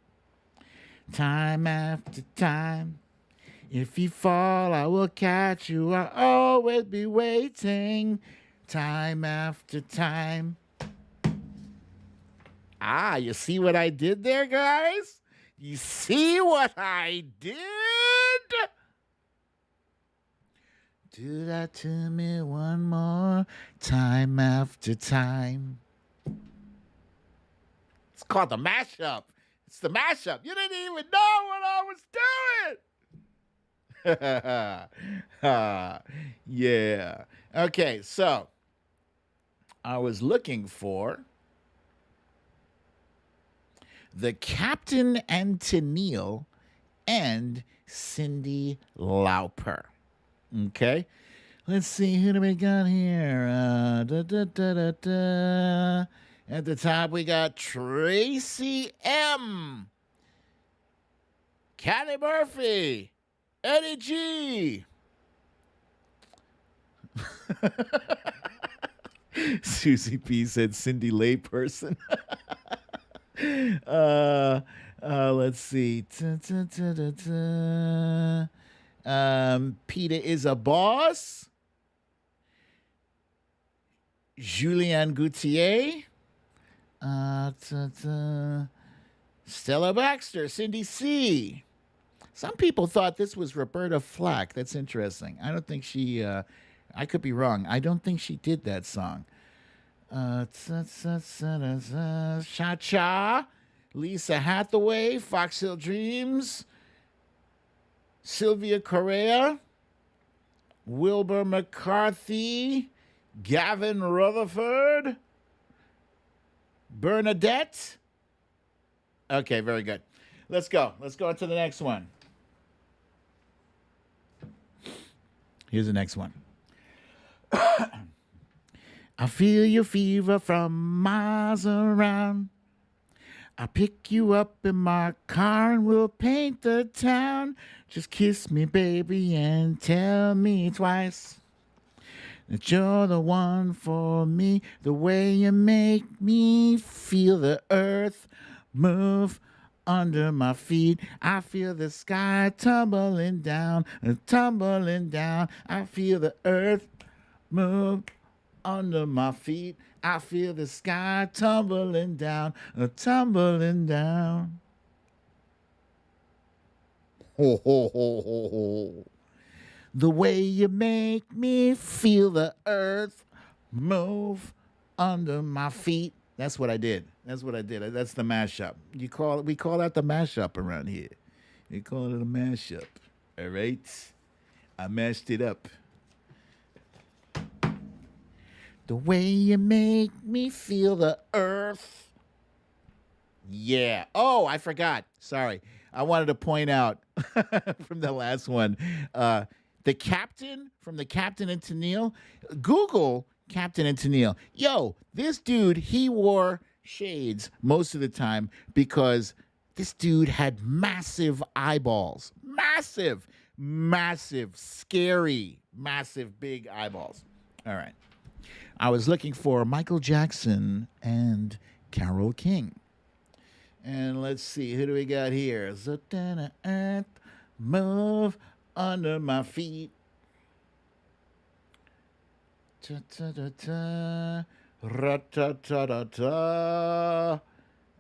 Speaker 1: time after time. If you fall, I will catch you. I'll always be waiting time after time. Ah, you see what I did there, guys? You see what I did? Do that to me one more time after time. It's called the mashup. It's the mashup. You didn't even know what I was doing. Yeah. Okay, so I was looking for the Captain and Tennille and Cyndi Lauper. Okay, let's see, who do we got here? At the top, we got Tracy M, Callie Murphy, Eddie G. Susie P said Cyndi Layperson. Let's see. Peter is a boss. Julianne Gauthier. Stella Baxter, Cindy C. Some people thought this was Roberta Flack. That's interesting. I don't think she, I could be wrong. I don't think she did that song. Cha-Cha, Lisa Hathaway, Foxhill Dreams, Sylvia Correa, Wilbur McCarthy, Gavin Rutherford, Bernadette. Okay, very good. Let's go. Let's go on to the next one. Here's the next one. I feel your fever from miles around. I'll pick you up in my car and we'll paint the town. Just kiss me, baby, and tell me twice that you're the one for me. The way you make me feel the earth move under my feet. I feel the sky tumbling down, tumbling down. I feel the earth move under my feet. I feel the sky tumbling down, tumbling down. Ho, ho, ho, ho, ho. The way you make me feel the earth move under my feet. That's what I did. That's what I did. That's the mashup. We call that the mashup around here. We call it a mashup. All right? I mashed it up. The way you make me feel the earth. Yeah. Oh, I forgot. Sorry. I wanted to point out from the last one. The captain from the Captain and Tennille. Google Captain and Tennille. Yo, this dude, he wore shades most of the time because this dude had massive eyeballs. Massive, scary, massive, big eyeballs. All right. I was looking for Michael Jackson and Carole King. And let's see, who do we got here? The earth move under my feet. Ta-ta-ta-ta, ra-ta-ta-ta-ta.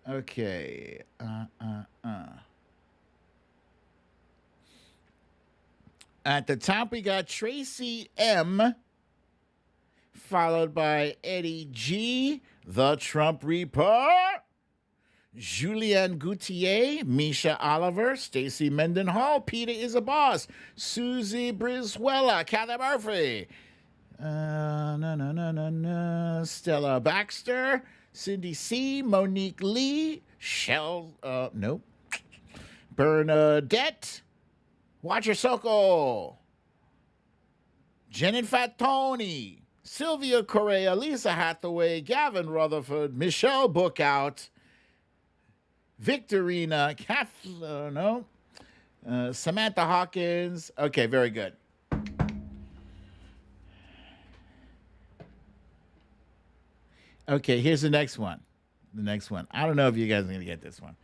Speaker 1: Okay. At the top, we got Tracy M, followed by Eddie G, the Trump Report, Julianne Gautier, Misha Oliver, Stacy Mendenhall, Peter is a boss, Susie Brizuela, Kathy Murphy, Stella Baxter, Cindy C, Monique Lee, nope, Bernadette, Watcher Soko, Janet Fatoni, Sylvia Correa, Lisa Hathaway, Gavin Rutherford, Michelle Bookout, Victorina, Samantha Hawkins. Okay, very good. Okay, here's the next one. The next one. I don't know if you guys are going to get this one.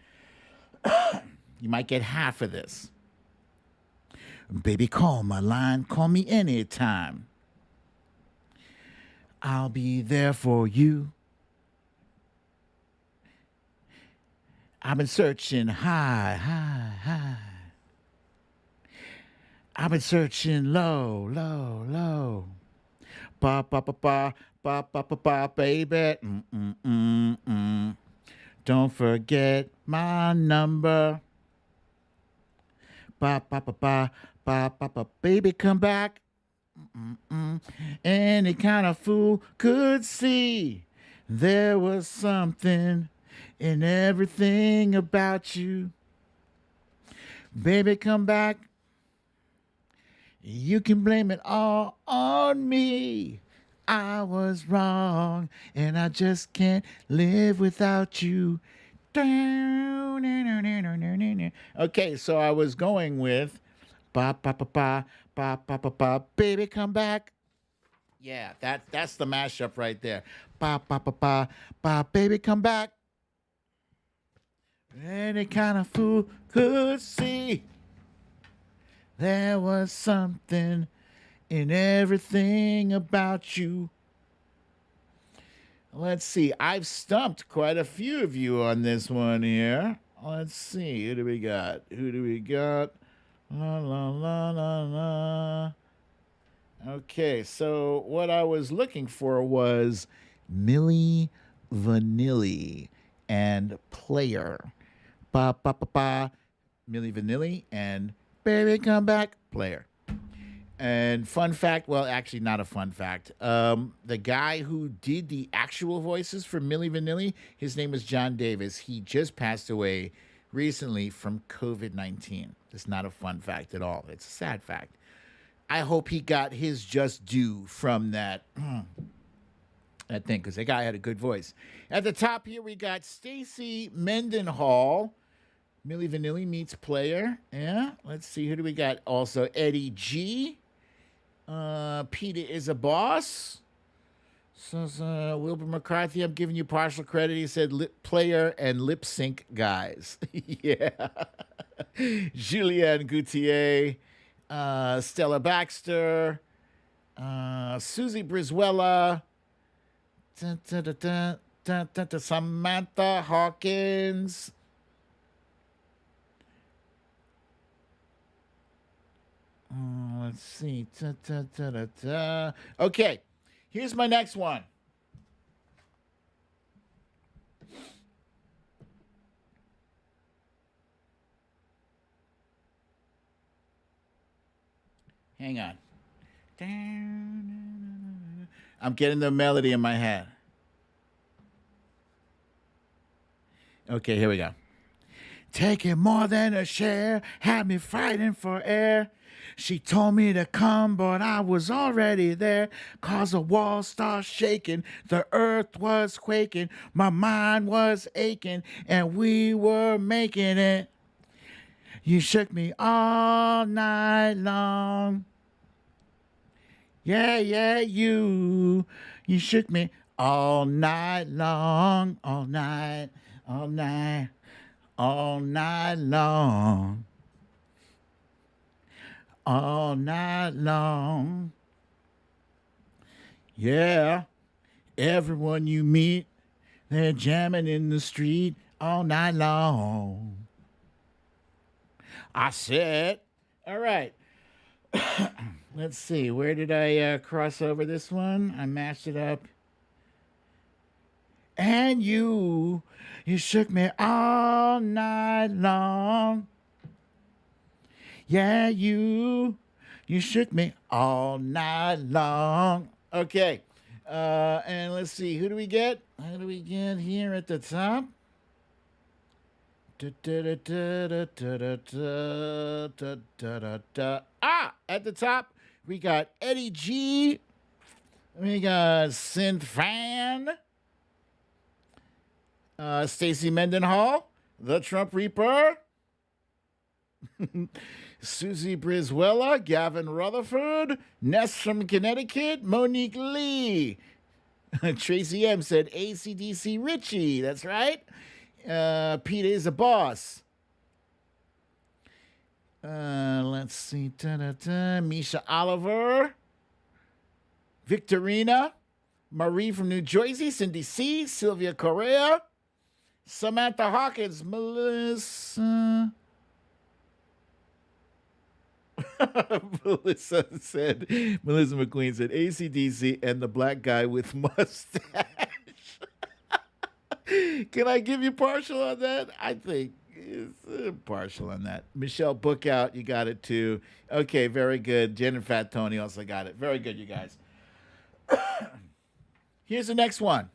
Speaker 1: You might get half of this. Baby, call my line. Call me anytime. I'll be there for you. I've been searching high, high, high. I've been searching low, low, low. Ba ba ba ba ba ba ba ba, baby. Don't forget my number. Ba ba ba ba ba ba ba, baby, come back. Any kind of fool could see there was something in everything about you. Baby, come back. You can blame it all on me. I was wrong, and I just can't live without you. Okay, so I was going with ba ba ba ba ba ba ba ba, baby, come back. Yeah, that's the mashup right there. Ba ba ba ba ba, baby, come back. Any kind of fool could see there was something in everything about you. Let's see. I've stumped quite a few of you on this one here. Let's see. Who do we got? Who do we got? La la la la la. Okay, so what I was looking for was Milli Vanilli and Player. Ba ba ba ba. Milli Vanilli and Baby Come Back, Player. And fun fact, well, actually not a fun fact. The guy who did the actual voices for Milli Vanilli, his name was John Davis. He just passed away recently from COVID-19. It's not a fun fact at all. It's a sad fact. I hope he got his just due from that that thing, because that guy had a good voice. At the top here, we got Stacy Mendenhall. Milli Vanilli meets Player. Yeah, let's see. Who do we got? Also, Eddie G. Peter is a boss. So, Wilbur McCarthy, I'm giving you partial credit. He said Player and lip sync guys. Yeah. Julianne Gautier. Stella Baxter. Susie Brizuela. Samantha Hawkins. Let's see. Okay, here's my next one. Hang on. I'm getting the melody in my head. Okay, here we go. Taking more than a share, had me fighting for air. She told me to come, but I was already there. Cause the wall started shaking, the earth was quaking, my mind was aching, and we were making it. You shook me all night long. Yeah, yeah, you shook me all night long, all night, all night, all night long. All night long. Yeah, everyone you meet, they're jamming in the street all night long. I said, all right. Let's see, where did I cross over this one? I mashed it up. And you shook me all night long. Yeah, you shook me all night long. Okay. And let's see, who do we get? Who do we get here at the top? Ah, at the top, we got Eddie G. We got Synth Fan. Stacy Mendenhall. The Trump Reaper. Susie Brizuela, Gavin Rutherford, Ness from Connecticut, Monique Lee. Tracy M said ACDC Richie. That's right. Pete is a boss. Let's see. Misha Oliver, Victorina, Marie from New Jersey, Cindy C, Sylvia Correa, Samantha Hawkins, Melissa. Melissa McQueen said ACDC and the black guy with mustache. Can I give you partial on that? I think it's partial on that. Michelle Bookout, you got it too. Okay, very good. Jen and Fat Tony also got it. Very good, you guys. Here's the next one.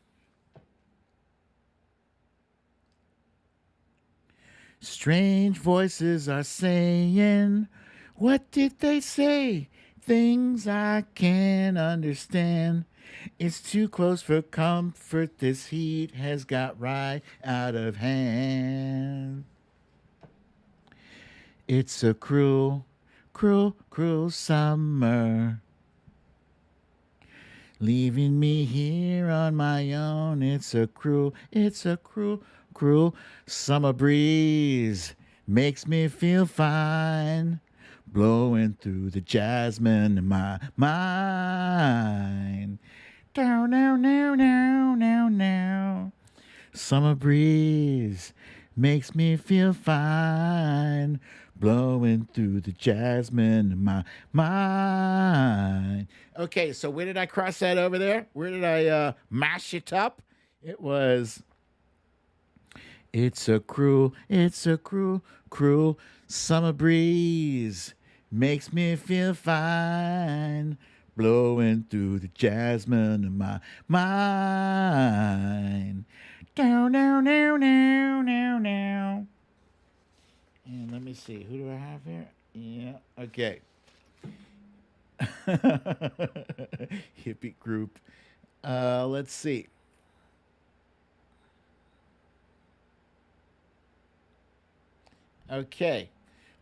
Speaker 1: Strange voices are saying, what did they say? Things I can't understand. It's too close for comfort. This heat has got right out of hand. It's a cruel, cruel, cruel summer. Leaving me here on my own. It's a cruel, cruel summer breeze. Makes me feel fine. Blowing through the jasmine in my mind. Down, now, now, now, now, now. Summer breeze makes me feel fine. Blowing through the jasmine in my mind. Okay, so where did I cross that over there? Where did I mash it up? It was... It's a cruel, cruel summer breeze. Makes me feel fine. Blowing through the jasmine in my mind. Down, down, down, down, down, down. And let me see. Who do I have here? Yeah, okay. Hippie group. Let's see. Okay.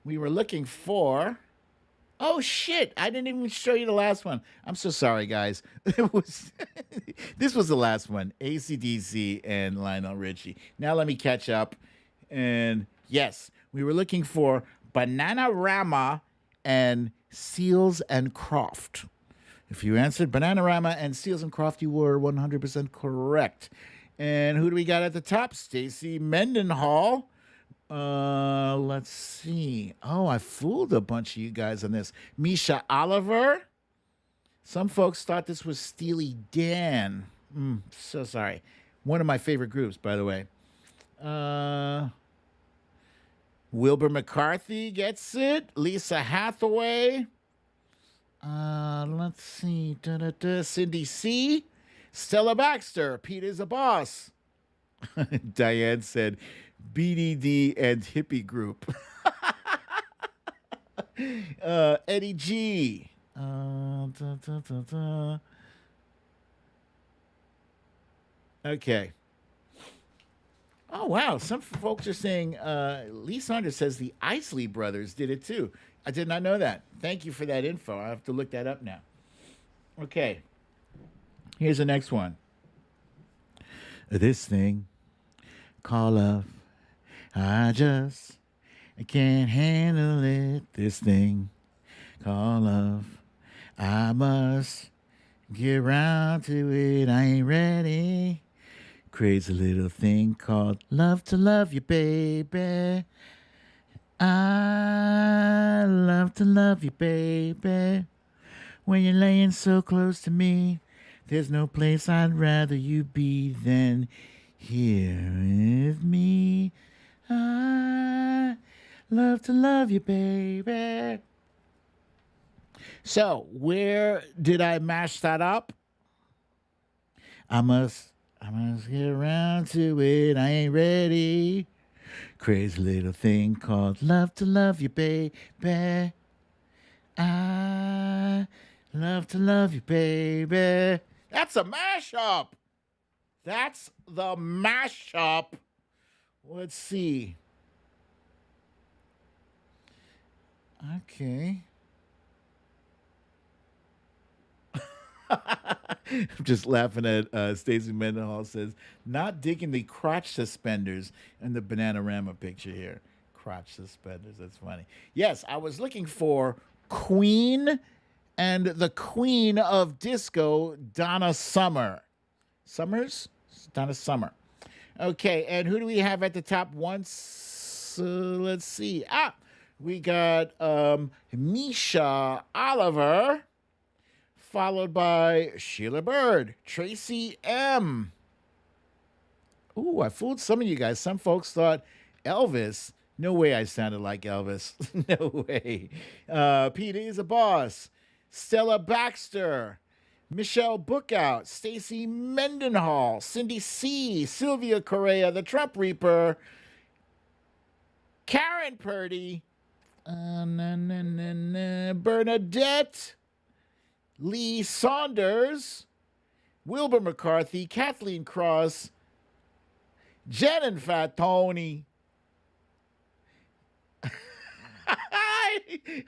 Speaker 1: We were looking for. Oh shit! I didn't even show you the last one. I'm so sorry, guys. It was this was the last one. AC/DC and Lionel Richie. Now let me catch up. And yes, we were looking for Bananarama and Seals and Croft. If you answered Bananarama and Seals and Croft, you were 100% correct. And who do we got at the top? Stacy Mendenhall. Let's see. Oh, I fooled a bunch of you guys on this. Misha Oliver. Some folks thought this was Steely Dan. So sorry. One of my favorite groups, by the way. Wilbur McCarthy gets it. Lisa Hathaway. Let's see. Cindy C. Stella Baxter. Pete is a boss. Diane said BDD and hippie group. Eddie G. Okay. Oh, wow. Some folks are saying Lee Saunders says the Isley Brothers did it too. I did not know that. Thank you for that info. I have to look that up now. Okay. Here's the next one. This thing called love. I can't handle it. This thing called love. I must get round to it. I ain't ready. Crazy little thing called love to love you, baby. I love to love you, baby. When you're laying so close to me, There's no place I'd rather you be than here with me. I love to love you, baby. So, where did I mash that up? I must I must get around to it. I ain't ready. Crazy little thing called love to love you, baby. I love to love you, baby. That's a mashup. That's the mashup. Let's see. Okay. I'm just laughing at Stacey Mendenhall says, not digging the crotch suspenders in the Bananarama picture here. Crotch suspenders. That's funny. Yes, I was looking for Queen and the Queen of Disco, Donna Summers? Donna Summer. Okay, and who do we have at the top once? Let's see. We got Misha Oliver, followed by Sheila Bird, Tracy M. Ooh, I fooled some of you guys. Some folks thought Elvis. No way I sounded like Elvis. No way. Peter is a boss. Stella Baxter. Michelle Bookout. Stacy Mendenhall. Cindy C. Sylvia Correa, the Trump Reaper. Karen Purdy. Bernadette. Lee Saunders, Wilbur McCarthy, Kathleen Cross, Jen and Fat Tony.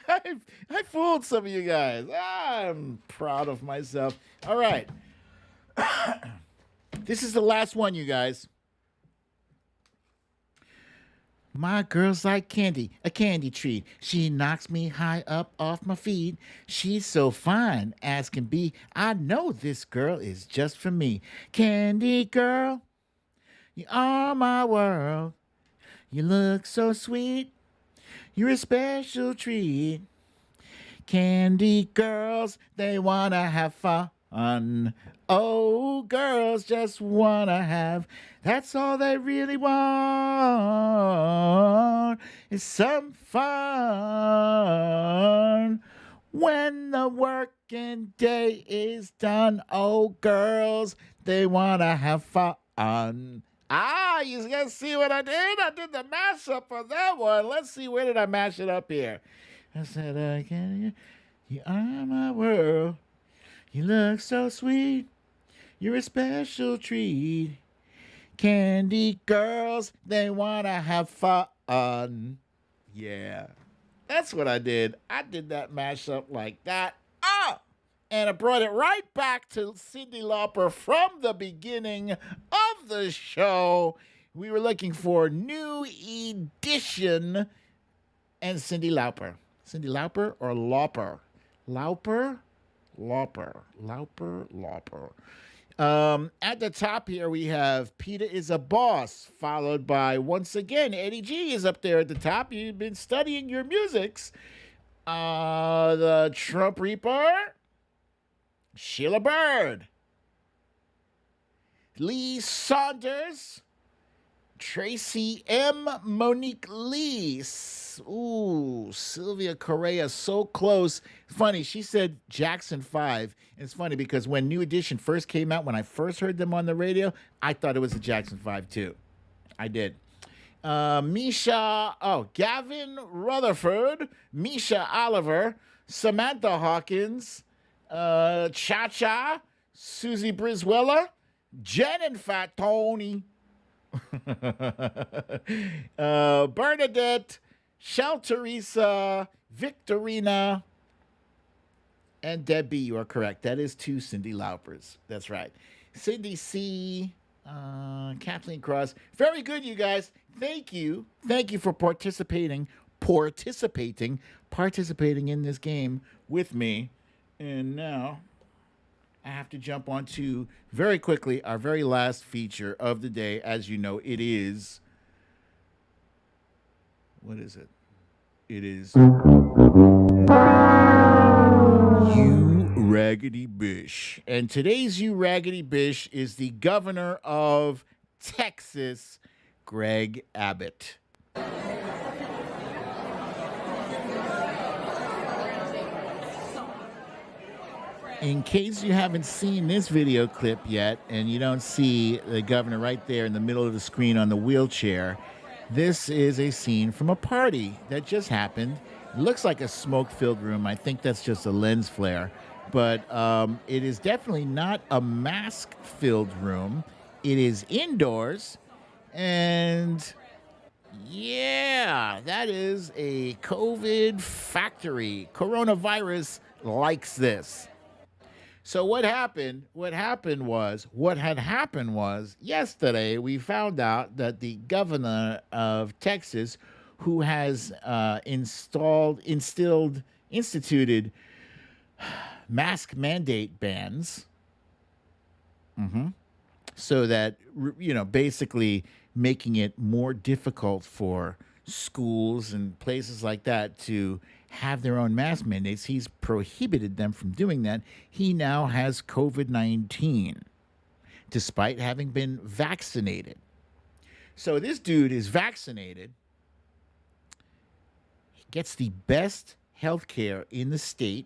Speaker 1: I fooled some of you guys. I'm proud of myself. All right. This is the last one, you guys. My girl's like candy, a candy treat. She knocks me high up off my feet. She's so fine as can be. I know this girl is just for me. Candy girl, you are my world. You look so sweet. You're a special treat. Candy girls, they wanna have fun. Oh, girls just wanna have. That's all they really want is some fun. When the working day is done, oh, girls, they wanna have fun. You guys see what I did? I did the mashup on that one. Let's see, where did I mash it up here? I said, you are my world. You look so sweet. You're a special treat. Candy girls, they want to have fun. Yeah. That's what I did. I did that mashup like that. And I brought it right back to Cyndi Lauper from the beginning of the show. We were looking for New Edition and Cyndi Lauper. Cyndi Lauper or Lauper? Lauper? Lauper. At the top here, we have Peter is a Boss, followed by, once again, Eddie G is up there at the top. You've been studying your musics. The Trump Reaper, Sheila Bird, Lee Saunders, Tracy M. Monique Lee. Ooh, Sylvia Correa, so close. Funny, she said Jackson 5. It's funny because when New Edition first came out, when I first heard them on the radio, I thought it was a Jackson 5 too. I did. Gavin Rutherford, Misha Oliver, Samantha Hawkins, Cha-Cha, Susie Brizuela, Jen and Fat Tony, Bernadette, Shell Teresa, Victorina, and Debbie. You are correct. That is two Cyndi Laupers. That's right. Cindy C., Kathleen Cross. Very good, you guys. Thank you. Thank you for participating in this game with me. And now I have to jump on to, very quickly, our very last feature of the day. As you know, it is... What is it? It is... You Raggedy Bish. And today's You Raggedy Bish is the governor of Texas, Greg Abbott. In case you haven't seen this video clip yet and you don't see the governor right there in the middle of the screen on the wheelchair, this is a scene from a party that just happened. It looks like a smoke-filled room. I think that's just a lens flare. But it is definitely not a mask-filled room. It is indoors. And yeah, that is a COVID factory. Coronavirus likes this. So what happened had happened was yesterday we found out that the governor of Texas, who has instituted mask mandate bans, so that, basically making it more difficult for schools and places like that to have their own mask mandates. He's prohibited them from doing that. He now has COVID-19, despite having been vaccinated. So this dude is vaccinated. He gets the best health care in the state.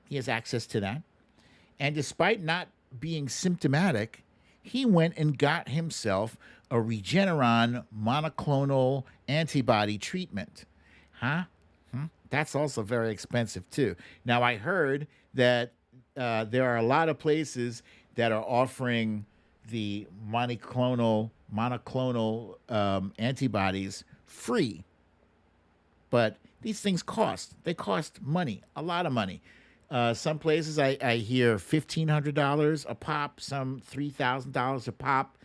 Speaker 1: He has access to that. And despite not being symptomatic, he went and got himself a Regeneron monoclonal antibody treatment. That's also very expensive, too. Now, I heard that there are a lot of places that are offering the monoclonal antibodies free. But these things cost. They cost money, a lot of money. Some places I hear $1,500 a pop, some $3,000 a pop.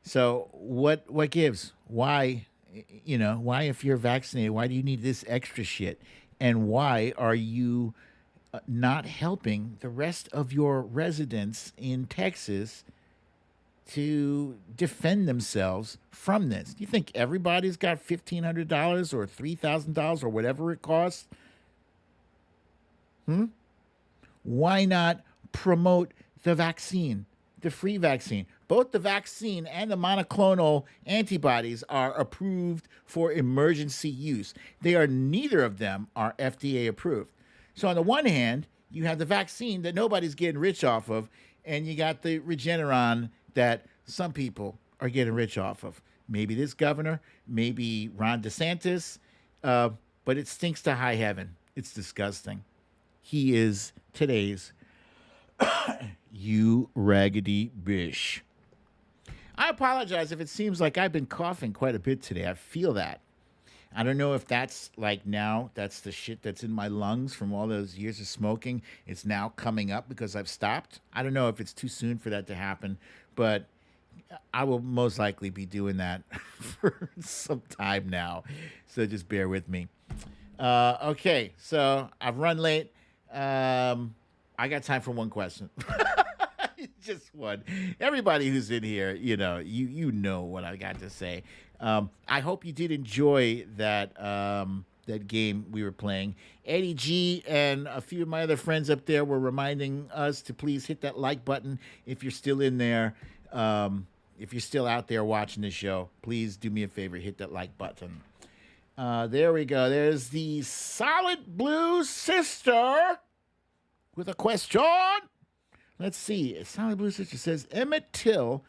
Speaker 1: So what gives? Why? Why, if you're vaccinated, why do you need this extra shit? And why are you not helping the rest of your residents in Texas to defend themselves from this? Do you think everybody's got $1,500 or $3,000 or whatever it costs? Why not promote the vaccine, the free vaccine? Both the vaccine and the monoclonal antibodies are approved for emergency use. Neither of them are FDA approved. So on the one hand, you have the vaccine that nobody's getting rich off of, and you got the Regeneron that some people are getting rich off of. Maybe this governor, maybe Ron DeSantis, but it stinks to high heaven. It's disgusting. He is today's You Raggedy Bish. I apologize if it seems like I've been coughing quite a bit today. I feel that. I don't know if that's that's the shit that's in my lungs from all those years of smoking. It's now coming up because I've stopped. I don't know if it's too soon for that to happen, but I will most likely be doing that for some time now. So just bear with me. Okay, so I've run late. I got time for one question. Just one. Everybody who's in here, you know what I got to say. I hope you did enjoy that that game we were playing. Eddie G and a few of my other friends up there were reminding us to please hit that like button if you're still in there. If you're still out there watching the show, please do me a favor, hit that like button. There we go. There's the Solid Blue Sister with a question. Let's see. Solid Blue Sister says, Emmett Till,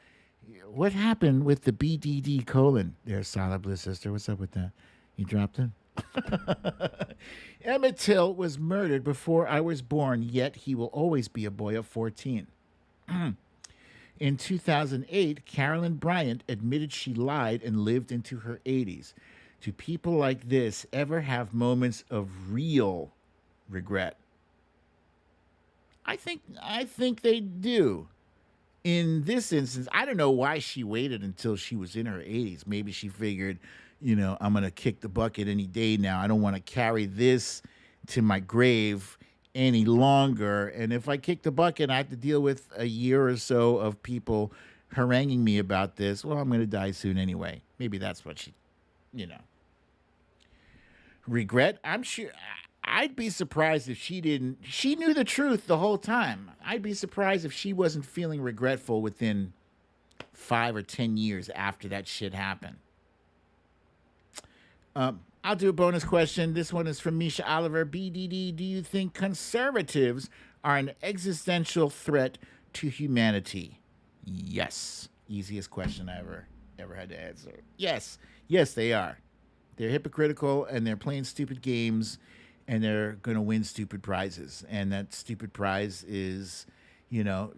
Speaker 1: what happened with the BDD colon? There's Solid Blue Sister. What's up with that? You dropped it? Emmett Till was murdered before I was born, yet he will always be a boy of 14. In 2008, Carolyn Bryant admitted she lied and lived into her 80s. Do people like this ever have moments of real regret? I think they do. In this instance, I don't know why she waited until she was in her 80s. Maybe she figured, I'm going to kick the bucket any day now. I don't want to carry this to my grave any longer. And if I kick the bucket, I have to deal with a year or so of people haranguing me about this. Well, I'm going to die soon anyway. Maybe that's what she, Regret? I'm sure. I'd be surprised if she didn't. She knew the truth the whole time. I'd be surprised if she wasn't feeling regretful within 5 or 10 years after that shit happened. I'll do a bonus question. This one is from Misha Oliver. BDD, do you think conservatives are an existential threat to humanity? Yes. Easiest question I ever had to answer. Yes. Yes, they are. They're hypocritical and they're playing stupid games and they're going to win stupid prizes. And that stupid prize is,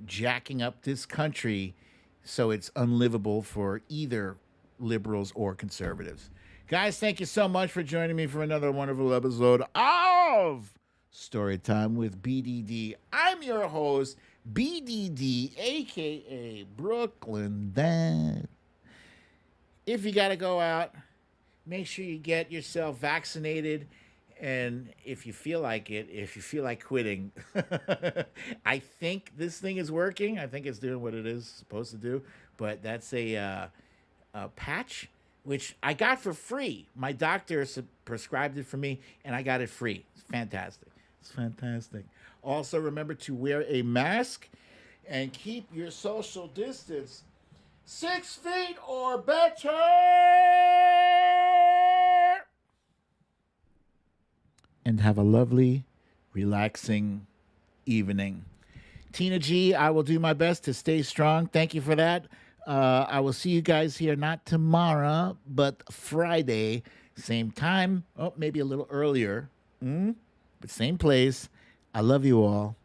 Speaker 1: jacking up this country so it's unlivable for either liberals or conservatives. Guys, thank you so much for joining me for another wonderful episode of Storytime with BDD. I'm your host, BDD, aka Brooklyn Dad. If you got to go out, make sure you get yourself vaccinated. And if you feel like it, if you feel like quitting, I think this thing is working. I think it's doing what it is supposed to do. But that's a patch, which I got for free. My doctor prescribed it for me, and I got it free. It's fantastic. It's fantastic. Also, remember to wear a mask and keep your social distance 6 feet or better. And have a lovely, relaxing evening. Tina G, I will do my best to stay strong. Thank you for that. I will see you guys here, not tomorrow, but Friday. Same time. Oh, maybe a little earlier. But same place. I love you all.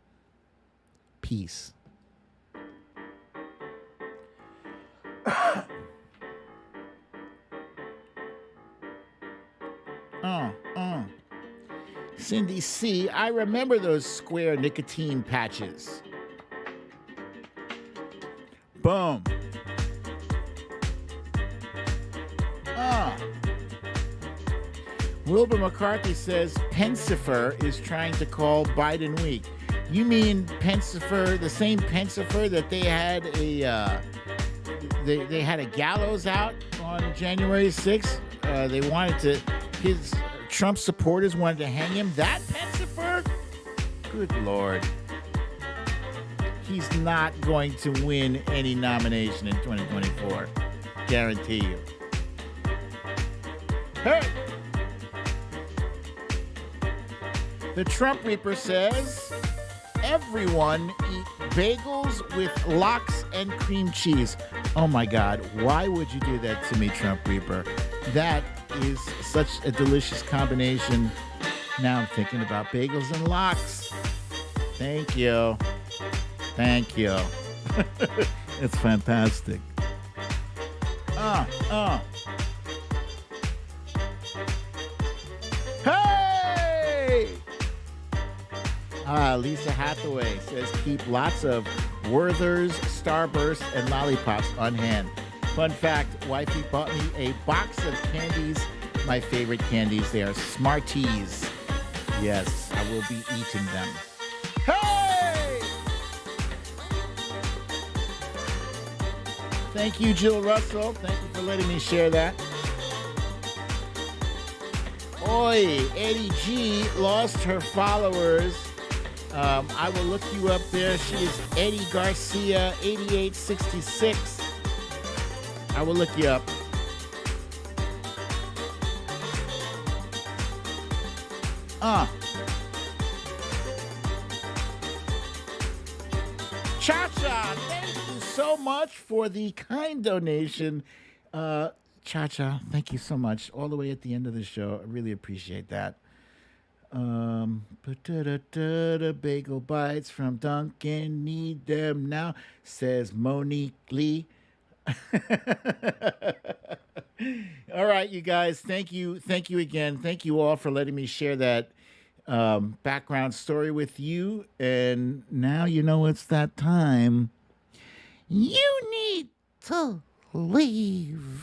Speaker 1: Peace. Cindy C, I remember those square nicotine patches. Boom. Wilbur McCarthy says Pensifer is trying to call Biden weak. You mean Pensifer, the same Pensifer that they had they had a gallows out on January 6th? They wanted to, his Trump supporters wanted to hang him. That Pensifer? Good Lord. He's not going to win any nomination in 2024. Guarantee you. Hey! The Trump Reaper says, everyone eat bagels with lox and cream cheese. Oh my God, why would you do that to me, Trump Reaper? That is such a delicious combination. Now I'm thinking about bagels and lox. Thank you. Thank you. It's fantastic. Hey! Lisa Hathaway says keep lots of Werther's, Starburst, and lollipops on hand. Fun fact, wifey bought me a box of candies. My favorite candies, they are Smarties. Yes, I will be eating them. Hey! Thank you, Jill Russell. Thank you for letting me share that. Oi, Eddie G lost her followers. I will look you up there. She is Eddie Garcia, 8866. I will look you up. Cha-Cha, thank you so much for the kind donation. Cha-Cha, thank you so much. All the way at the end of the show. I really appreciate that. Bagel bites from Dunkin', need them now, says Monique Lee. All right, you guys, thank you again. Thank you all for letting me share that background story with you. And now you know it's that time. You need to leave.